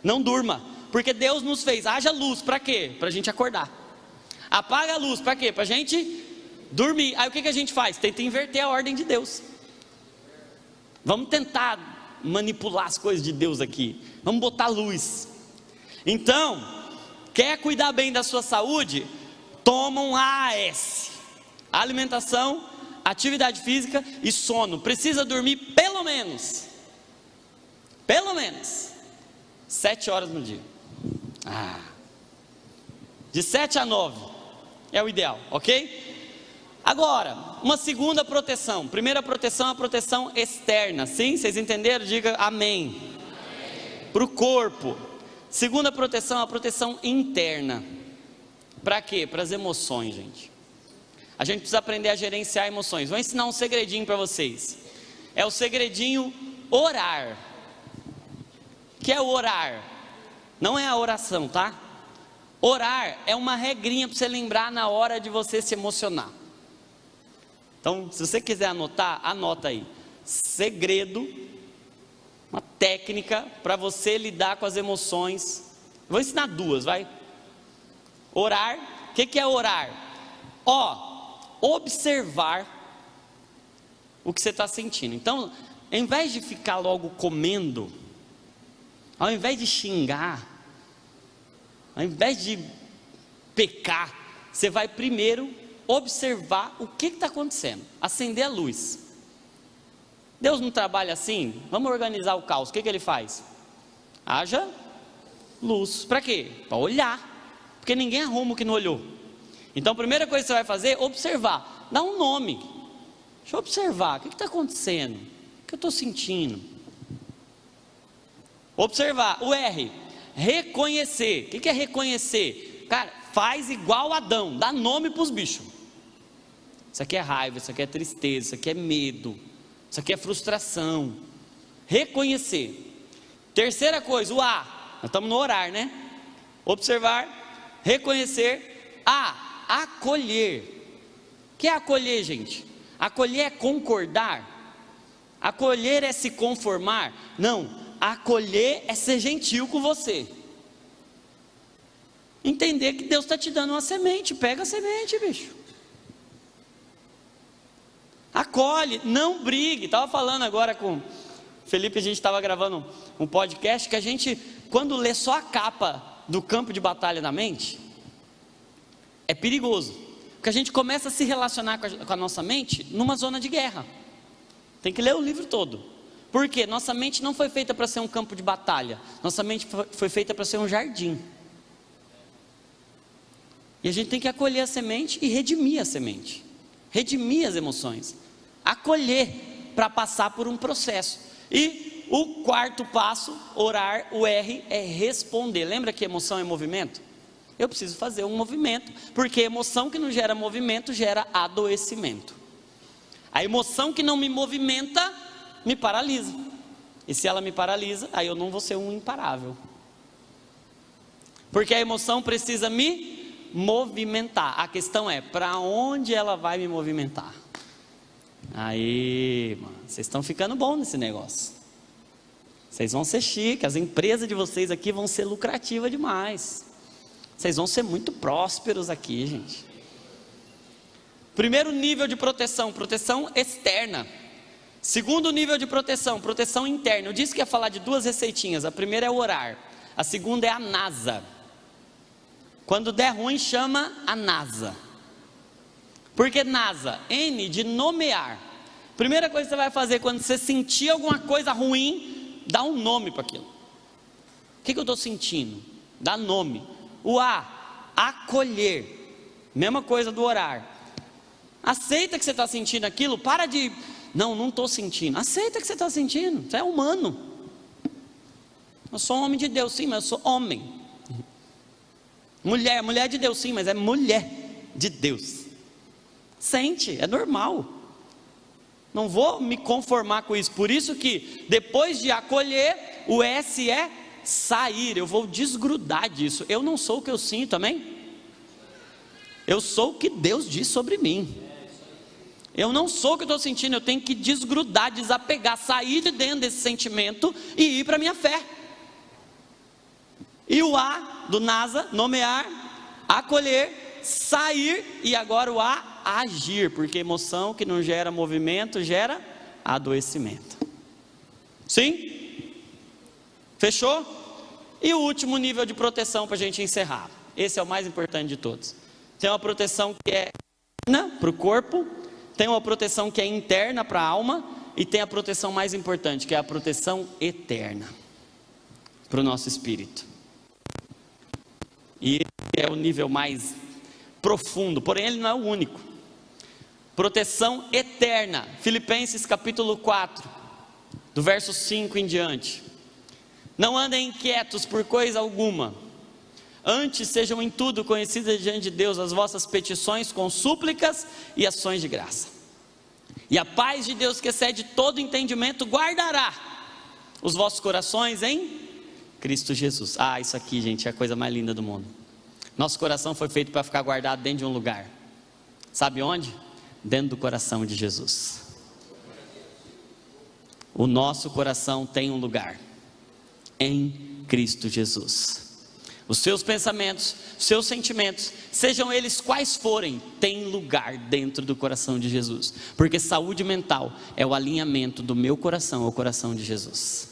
não durma. Porque Deus nos fez, haja luz, para quê? Para a gente acordar. Apaga a luz, para quê? Para a gente dormir. Aí o que a gente faz? Tenta inverter a ordem de Deus. Vamos tentar manipular as coisas de Deus aqui. Vamos botar luz. Então, quer cuidar bem da sua saúde? Toma um AAS. Alimentação, atividade física e sono. Precisa dormir pelo menos 7 horas no dia. De 7 a 9. É o ideal, ok? Agora, uma segunda proteção. Primeira proteção é a proteção externa. Sim? Vocês entenderam? Diga amém. Para o corpo. Segunda proteção é a proteção interna. Para quê? Para as emoções, gente. A gente precisa aprender a gerenciar emoções. Vou ensinar um segredinho para vocês. É o segredinho orar. O que é o orar? Não é a oração, tá? Orar é uma regrinha para você lembrar na hora de você se emocionar. Então, se você quiser anotar, anota aí. Segredo, uma técnica para você lidar com as emoções. Vou ensinar duas, vai. Orar. O que é orar? Observar o que você está sentindo. Então, ao invés de ficar logo comendo, ao invés de xingar, ao invés de pecar, você vai primeiro observar o que está acontecendo, acender a luz. Deus não trabalha assim? Vamos organizar o caos. O que ele faz? Haja luz. Para quê? Para olhar, porque ninguém arruma o que não olhou. Então a primeira coisa que você vai fazer é observar, dá um nome. Deixa eu observar, o que está acontecendo? O que eu estou sentindo? Observar. O R, reconhecer. O que é reconhecer? Cara, faz igual Adão, dá nome para os bichos. Isso aqui é raiva, isso aqui é tristeza, isso aqui é medo, isso aqui é frustração. Reconhecer. Terceira coisa, o A, nós estamos no orar, né? Observar, reconhecer. A, acolher. O que é acolher, gente? Acolher é concordar. Acolher é se conformar. Não, acolher é ser gentil com você. Entender que Deus está te dando uma semente. Pega a semente, bicho. Acolhe, não brigue. Estava falando agora com o Felipe, a gente estava gravando um podcast, que a gente, quando lê só a capa do campo de batalha na mente, é perigoso, porque a gente começa a se relacionar com a nossa mente numa zona de guerra. Tem que ler o livro todo. Por quê? Nossa mente não foi feita para ser um campo de batalha, nossa mente foi feita para ser um jardim. E a gente tem que acolher a semente e redimir a semente, redimir as emoções, acolher para passar por um processo. E o quarto passo, orar, o R, é responder. Lembra que emoção é movimento? Eu preciso fazer um movimento, porque emoção que não gera movimento gera adoecimento. A emoção que não me movimenta me paralisa, e se ela me paralisa, aí eu não vou ser um imparável, porque a emoção precisa me movimentar. A questão é, para onde ela vai me movimentar? Aí, mano, vocês estão ficando bom nesse negócio. Vocês vão ser chique, as empresas de vocês aqui vão ser lucrativas demais. Vocês vão ser muito prósperos aqui, gente. Primeiro nível de proteção, proteção externa. Segundo nível de proteção, proteção interna. Eu disse que ia falar de duas receitinhas. A primeira é o orar, a segunda é a NASA. Quando der ruim, chama a NASA. Por que NASA? N de nomear. Primeira coisa que você vai fazer quando você sentir alguma coisa ruim, dá um nome para aquilo. O que eu estou sentindo? Dá nome. O A, acolher. Mesma coisa do orar. Aceita que você está sentindo aquilo, para de... Não estou sentindo. Aceita que você está sentindo, você é humano. Eu sou um homem de Deus, sim, mas eu sou homem. Mulher de Deus, sim, mas é mulher de Deus. Sente, é normal. Não vou me conformar com isso. Por isso que depois de acolher, o S é sair. Eu vou desgrudar disso. Eu não sou o que eu sinto, amém? Eu sou o que Deus diz sobre mim. Eu não sou o que eu estou sentindo. Eu tenho que desgrudar, desapegar, sair de dentro desse sentimento e ir para a minha fé. E o A do NASA, nomear, acolher, sair, e agora o A, agir, porque emoção que não gera movimento, gera adoecimento. Sim? Fechou? E o último nível de proteção para a gente encerrar. Esse é o mais importante de todos. Tem uma proteção que é interna para o corpo, tem uma proteção que é interna para a alma, e tem a proteção mais importante, que é a proteção eterna para o nosso espírito. E é o nível mais profundo, porém ele não é o único. Proteção eterna, Filipenses capítulo 4, do verso 5 em diante. Não andem inquietos por coisa alguma, antes sejam em tudo conhecidas diante de Deus as vossas petições com súplicas e ações de graça. E a paz de Deus que excede todo entendimento guardará os vossos corações em Cristo Jesus. Isso aqui, gente, é a coisa mais linda do mundo. Nosso coração foi feito para ficar guardado dentro de um lugar. Sabe onde? Dentro do coração de Jesus. O nosso coração tem um lugar em Cristo Jesus. Os seus pensamentos, seus sentimentos, sejam eles quais forem, têm lugar dentro do coração de Jesus. Porque saúde mental é o alinhamento do meu coração ao coração de Jesus.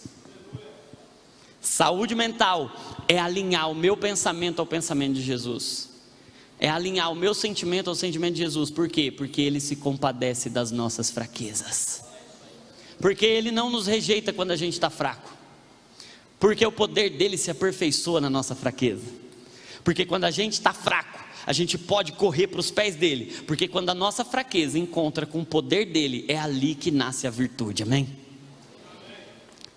Saúde mental é alinhar o meu pensamento ao pensamento de Jesus. É alinhar o meu sentimento ao sentimento de Jesus. Por quê? Porque Ele se compadece das nossas fraquezas. Porque Ele não nos rejeita quando a gente está fraco. Porque o poder dEle se aperfeiçoa na nossa fraqueza. Porque quando a gente está fraco, a gente pode correr para os pés dEle. Porque quando a nossa fraqueza encontra com o poder dEle, é ali que nasce a virtude, amém?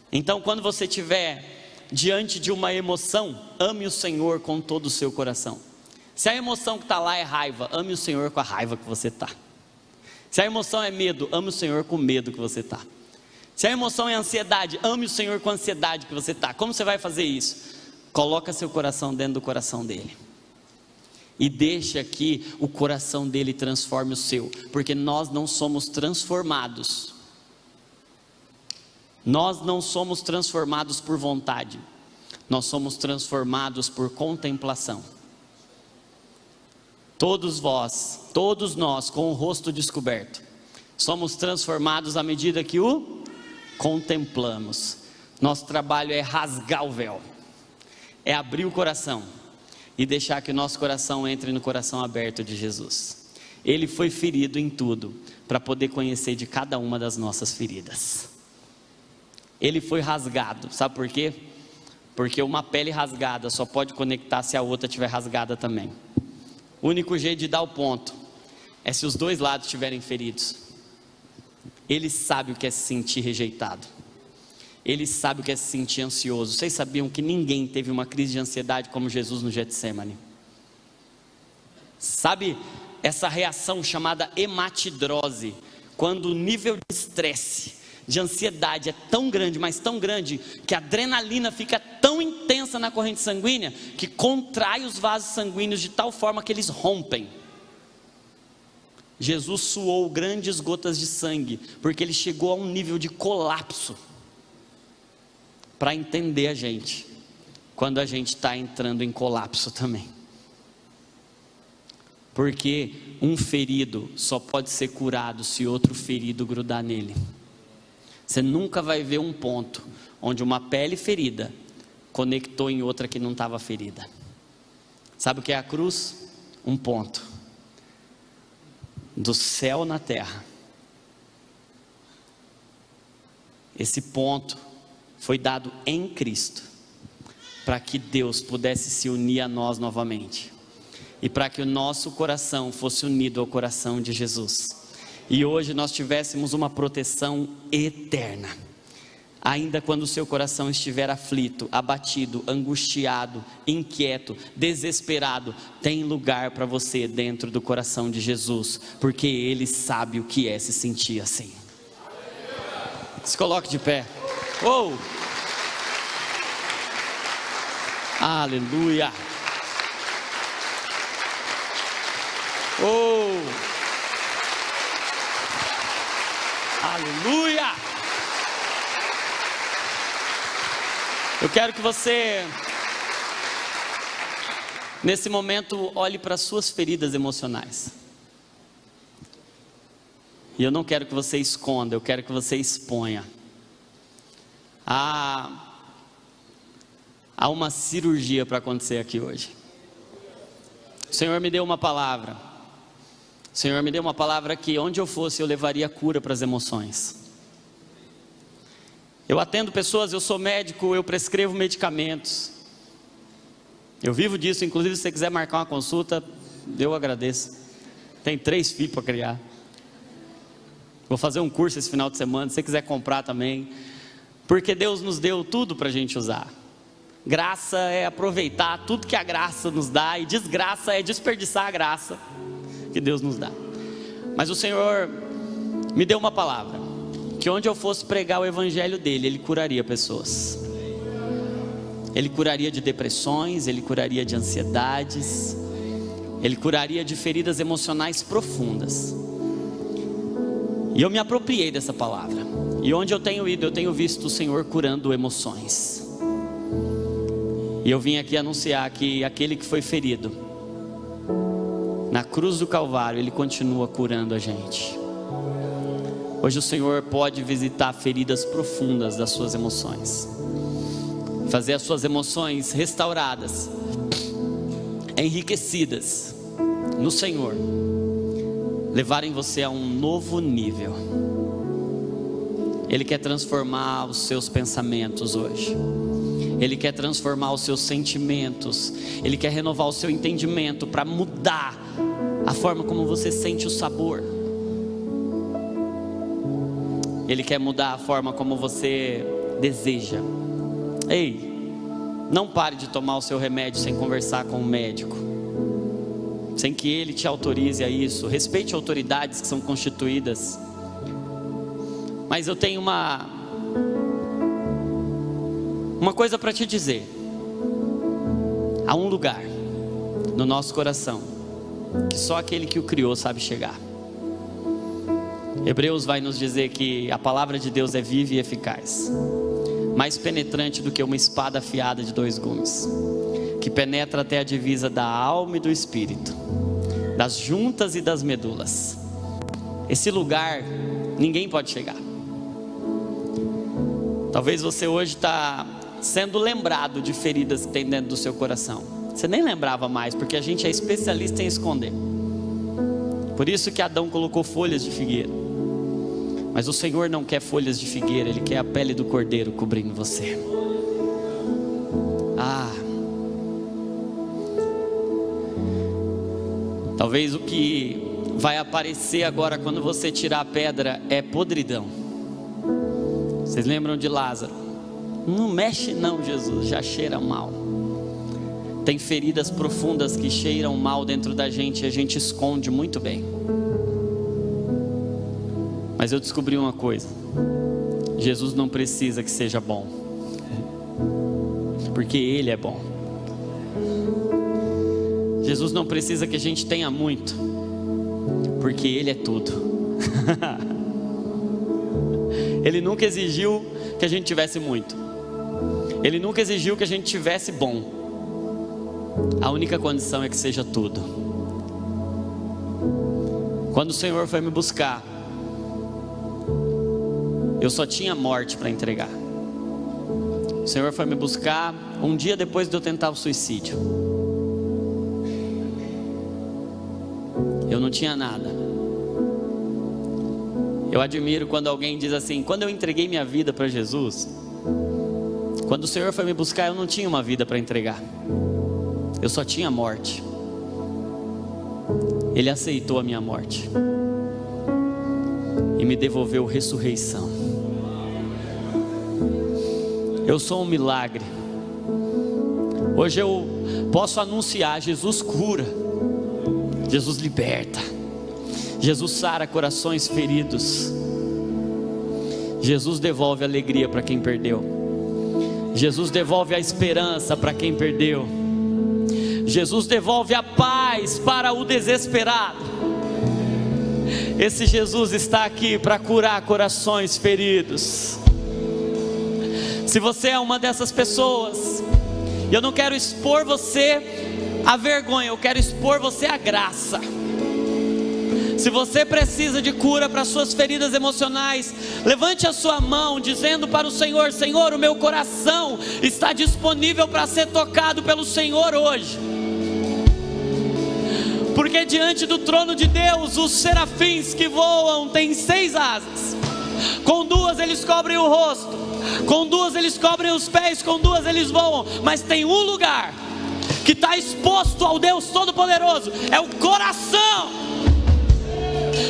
Então quando você estiver diante de uma emoção, ame o Senhor com todo o seu coração. Se a emoção que está lá é raiva, ame o Senhor com a raiva que você está. Se a emoção é medo, ame o Senhor com o medo que você está. Se a emoção é ansiedade, ame o Senhor com a ansiedade que você está. Como você vai fazer isso? Coloca seu coração dentro do coração dele. E deixa que o coração dele transforme o seu. Porque nós não somos transformados. Nós não somos transformados por vontade. Nós somos transformados por contemplação. Todos nós com o rosto descoberto, somos transformados à medida que o contemplamos. Nosso trabalho é rasgar o véu, é abrir o coração e deixar que o nosso coração entre no coração aberto de Jesus. Ele foi ferido em tudo para poder conhecer de cada uma das nossas feridas. Ele foi rasgado, sabe por quê? Porque uma pele rasgada só pode conectar se a outra estiver rasgada também. O único jeito de dar o ponto é se os dois lados estiverem feridos. Ele sabe o que é se sentir rejeitado. Ele sabe o que é se sentir ansioso. Vocês sabiam que ninguém teve uma crise de ansiedade como Jesus no Getsemane? Sabe essa reação chamada hematidrose, quando o nível de estresse, de ansiedade é tão grande, mas tão grande, que a adrenalina fica tão intensa na corrente sanguínea, que contrai os vasos sanguíneos de tal forma que eles rompem. Jesus suou grandes gotas de sangue, porque ele chegou a um nível de colapso, para entender a gente, quando a gente está entrando em colapso também. Porque um ferido só pode ser curado se outro ferido grudar nele. Você nunca vai ver um ponto onde uma pele ferida conectou em outra que não estava ferida. Sabe o que é a cruz? Um ponto do céu na terra. Esse ponto foi dado em Cristo, para que Deus pudesse se unir a nós novamente, e para que o nosso coração fosse unido ao coração de Jesus, e hoje nós tivéssemos uma proteção eterna. Ainda quando o seu coração estiver aflito, abatido, angustiado, inquieto, desesperado, tem lugar para você dentro do coração de Jesus, porque Ele sabe o que é se sentir assim. Se coloque de pé. Oh! Aleluia! Oh! Aleluia! Eu quero que você, nesse momento, olhe para as suas feridas emocionais. E eu não quero que você esconda, eu quero que você exponha. Há uma cirurgia para acontecer aqui hoje. O Senhor me deu uma palavra. O Senhor me deu uma palavra que onde eu fosse eu levaria cura para as emoções. Eu atendo pessoas, eu sou médico, eu prescrevo medicamentos. Eu vivo disso, inclusive se você quiser marcar uma consulta, eu agradeço. Tem 3 filhos para criar. Vou fazer um curso esse final de semana, se você quiser comprar também. Porque Deus nos deu tudo para a gente usar. Graça é aproveitar tudo que a graça nos dá, e desgraça é desperdiçar a graça que Deus nos dá. Mas o Senhor me deu uma palavra, que onde eu fosse pregar o evangelho dele, Ele curaria pessoas. Ele curaria de depressões, Ele curaria de ansiedades, Ele curaria de feridas emocionais profundas. E eu me apropriei dessa palavra, e onde eu tenho ido, eu tenho visto o Senhor curando emoções. E eu vim aqui anunciar que aquele que foi ferido na cruz do Calvário, Ele continua curando a gente. Hoje o Senhor pode visitar feridas profundas das suas emoções, fazer as suas emoções restauradas, enriquecidas no Senhor, levarem você a um novo nível. Ele quer transformar os seus pensamentos hoje, Ele quer transformar os seus sentimentos, Ele quer renovar o seu entendimento para mudar a forma como você sente o sabor. Ele quer mudar a forma como você deseja. Ei, não pare de tomar o seu remédio sem conversar com o médico, sem que ele te autorize a isso. Respeite autoridades que são constituídas. Mas eu tenho uma coisa para te dizer. Há um lugar no nosso coração que só aquele que o criou sabe chegar. Hebreus vai nos dizer que a palavra de Deus é viva e eficaz, mais penetrante do que uma espada afiada de 2 gumes, que penetra até a divisa da alma e do espírito, das juntas e das medulas. Esse lugar ninguém pode chegar. Talvez você hoje está sendo lembrado de feridas que tem dentro do seu coração. Você nem lembrava mais, porque a gente é especialista em esconder. Por isso que Adão colocou folhas de figueira. Mas o Senhor não quer folhas de figueira, Ele quer a pele do cordeiro cobrindo você. Talvez o que vai aparecer agora quando você tirar a pedra é podridão. Vocês lembram de Lázaro? Não mexe não, Jesus, já cheira mal. Tem feridas profundas que cheiram mal dentro da gente e a gente esconde muito bem. Mas eu descobri uma coisa: Jesus não precisa que seja bom, porque Ele é bom. Jesus não precisa que a gente tenha muito, porque Ele é tudo. Ele nunca exigiu que a gente tivesse muito, Ele nunca exigiu que a gente tivesse bom. A única condição é que seja tudo. Quando o Senhor foi me buscar, eu só tinha morte para entregar. O Senhor foi me buscar um dia depois de eu tentar o suicídio. Eu não tinha nada. Eu admiro quando alguém diz assim: quando eu entreguei minha vida para Jesus, quando o Senhor foi me buscar, eu não tinha uma vida para entregar, eu só tinha morte. Ele aceitou a minha morte e me devolveu ressurreição. Eu sou um milagre. Hoje eu posso anunciar: Jesus cura, Jesus liberta, Jesus sara corações feridos, Jesus devolve alegria para quem perdeu, Jesus devolve a esperança para quem perdeu, Jesus devolve a paz para o desesperado. Esse Jesus está aqui para curar corações feridos. Se você é uma dessas pessoas, eu não quero expor você à vergonha, eu quero expor você à graça. Se você precisa de cura para suas feridas emocionais, levante a sua mão dizendo para o Senhor: Senhor, o meu coração está disponível para ser tocado pelo Senhor hoje. Porque diante do trono de Deus, os serafins que voam têm 6 asas. Com 2 eles cobrem o rosto, com 2 eles cobrem os pés, com 2 eles voam. Mas tem um lugar que está exposto ao Deus Todo-Poderoso é o coração.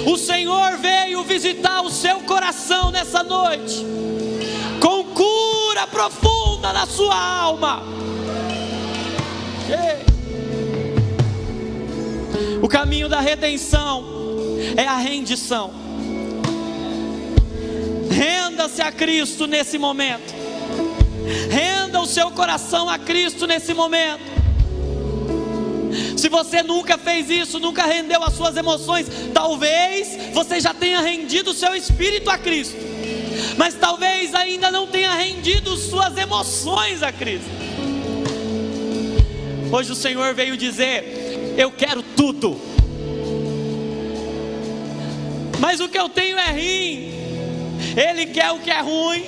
O Senhor veio visitar o seu coração nessa noite, com cura profunda na sua alma. O caminho da redenção é a rendição. Renda-se a Cristo nesse momento. Renda o seu coração a Cristo nesse momento. Se você nunca fez isso, nunca rendeu as suas emoções, talvez você já tenha rendido o seu espírito a Cristo, mas talvez ainda não tenha rendido suas emoções a Cristo. Hoje o Senhor veio dizer: eu quero tudo, mas o que eu tenho é ruim. Ele quer o que é ruim,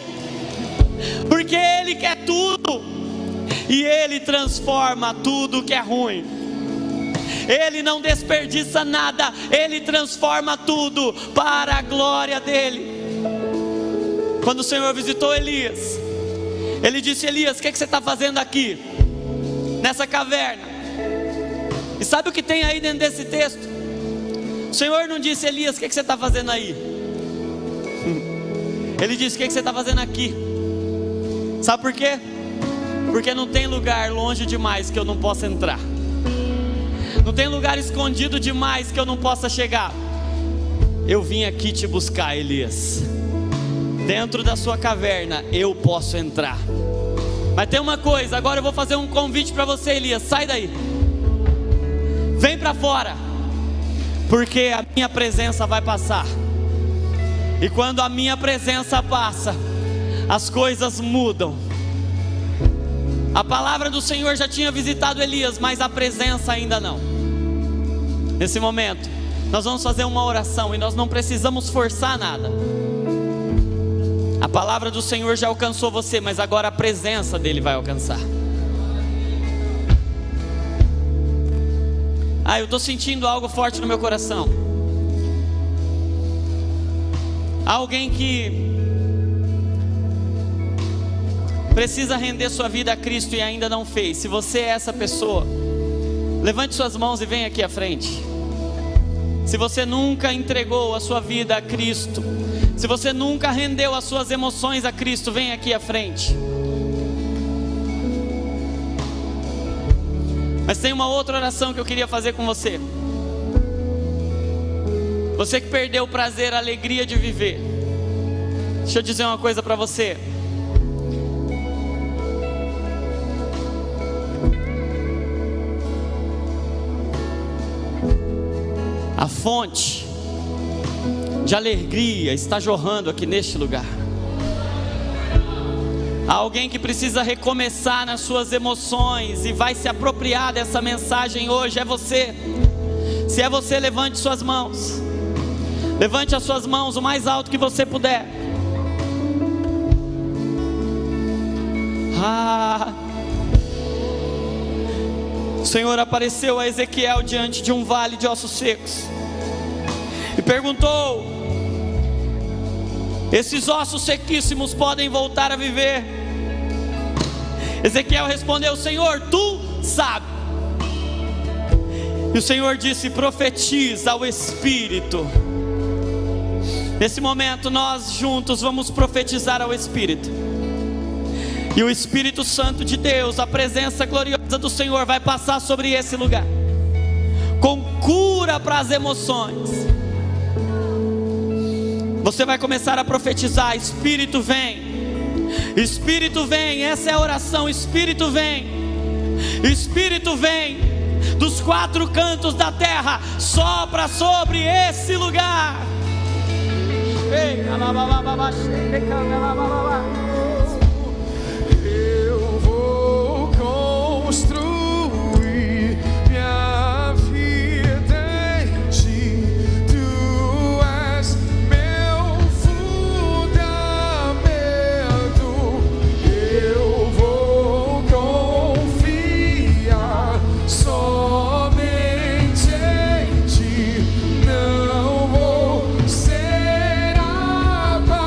porque Ele quer tudo, e Ele transforma tudo que é ruim. Ele não desperdiça nada, Ele transforma tudo para a glória dEle. Quando o Senhor visitou Elias, Ele disse: Elias, o que você está fazendo aqui, nessa caverna? E sabe o que tem aí dentro desse texto? O Senhor não disse: Elias, o que você está fazendo aí? Ele disse: o que você está fazendo aqui? Sabe por quê? Porque não tem lugar longe demais que eu não possa entrar. Não tem lugar escondido demais que eu não possa chegar. Eu vim aqui te buscar, Elias. Dentro da sua caverna eu posso entrar. Mas tem uma coisa, agora eu vou fazer um convite para você, Elias. Sai daí, vem para fora, porque a minha presença vai passar. E quando a minha presença passa, as coisas mudam. A palavra do Senhor já tinha visitado Elias, mas a presença ainda não. Nesse momento, nós vamos fazer uma oração e nós não precisamos forçar nada. A palavra do Senhor já alcançou você, mas agora a presença dEle vai alcançar. Eu estou sentindo algo forte no meu coração. Alguém que precisa render sua vida a Cristo e ainda não fez. Se você é essa pessoa, levante suas mãos e venha aqui à frente. Se você nunca entregou a sua vida a Cristo, se você nunca rendeu as suas emoções a Cristo, venha aqui à frente. Mas tem uma outra oração que eu queria fazer com você. Você que perdeu o prazer, a alegria de viver. Deixa eu dizer uma coisa para você. A fonte de alegria está jorrando aqui neste lugar. Há alguém que precisa recomeçar nas suas emoções e vai se apropriar dessa mensagem hoje. É você. Se é você, levante suas mãos. Levante as suas mãos o mais alto que você puder. O Senhor apareceu a Ezequiel diante de um vale de ossos secos e perguntou: esses ossos sequíssimos podem voltar a viver? Ezequiel respondeu: Senhor, tu sabe. E o Senhor disse: profetiza ao Espírito. Nesse momento nós juntos vamos profetizar ao Espírito. E o Espírito Santo de Deus, a presença gloriosa do Senhor vai passar sobre esse lugar, com cura para as emoções. Você vai começar a profetizar: Espírito vem, Espírito vem. Essa é a oração: Espírito vem, Espírito vem, dos quatro cantos da terra, sopra sobre esse lugar. Eu vou construir minha vida em ti. Tu és meu fundamento. Eu vou confiar somente em ti. Não vou ser abalado.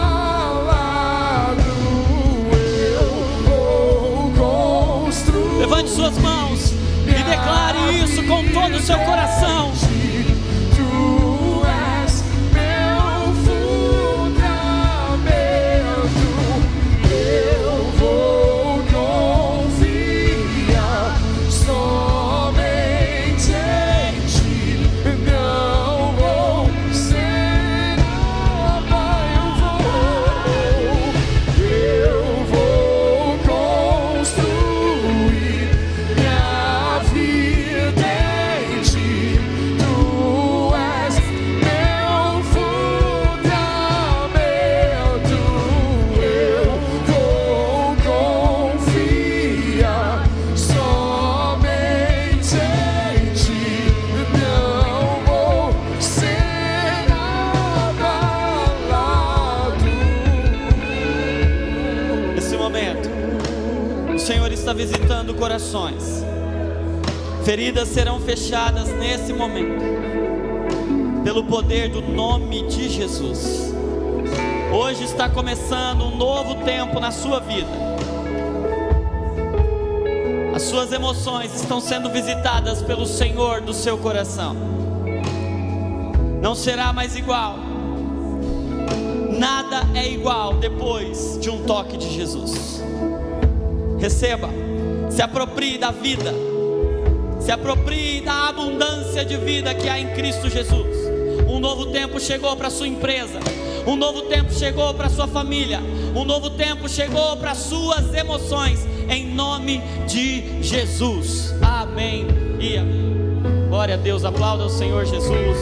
está visitando corações. Feridas serão fechadas nesse momento, pelo poder do nome de Jesus. Hoje está começando um novo tempo na sua vida. As suas emoções estão sendo visitadas pelo Senhor do seu coração. Não será mais igual. Nada é igual depois de um toque de Jesus. Receba, se aproprie da vida, se aproprie da abundância de vida que há em Cristo Jesus. Um novo tempo chegou para a sua empresa, um novo tempo chegou para a sua família, um novo tempo chegou para as suas emoções, em nome de Jesus. Amém e amém. Glória a Deus, aplauda o Senhor Jesus.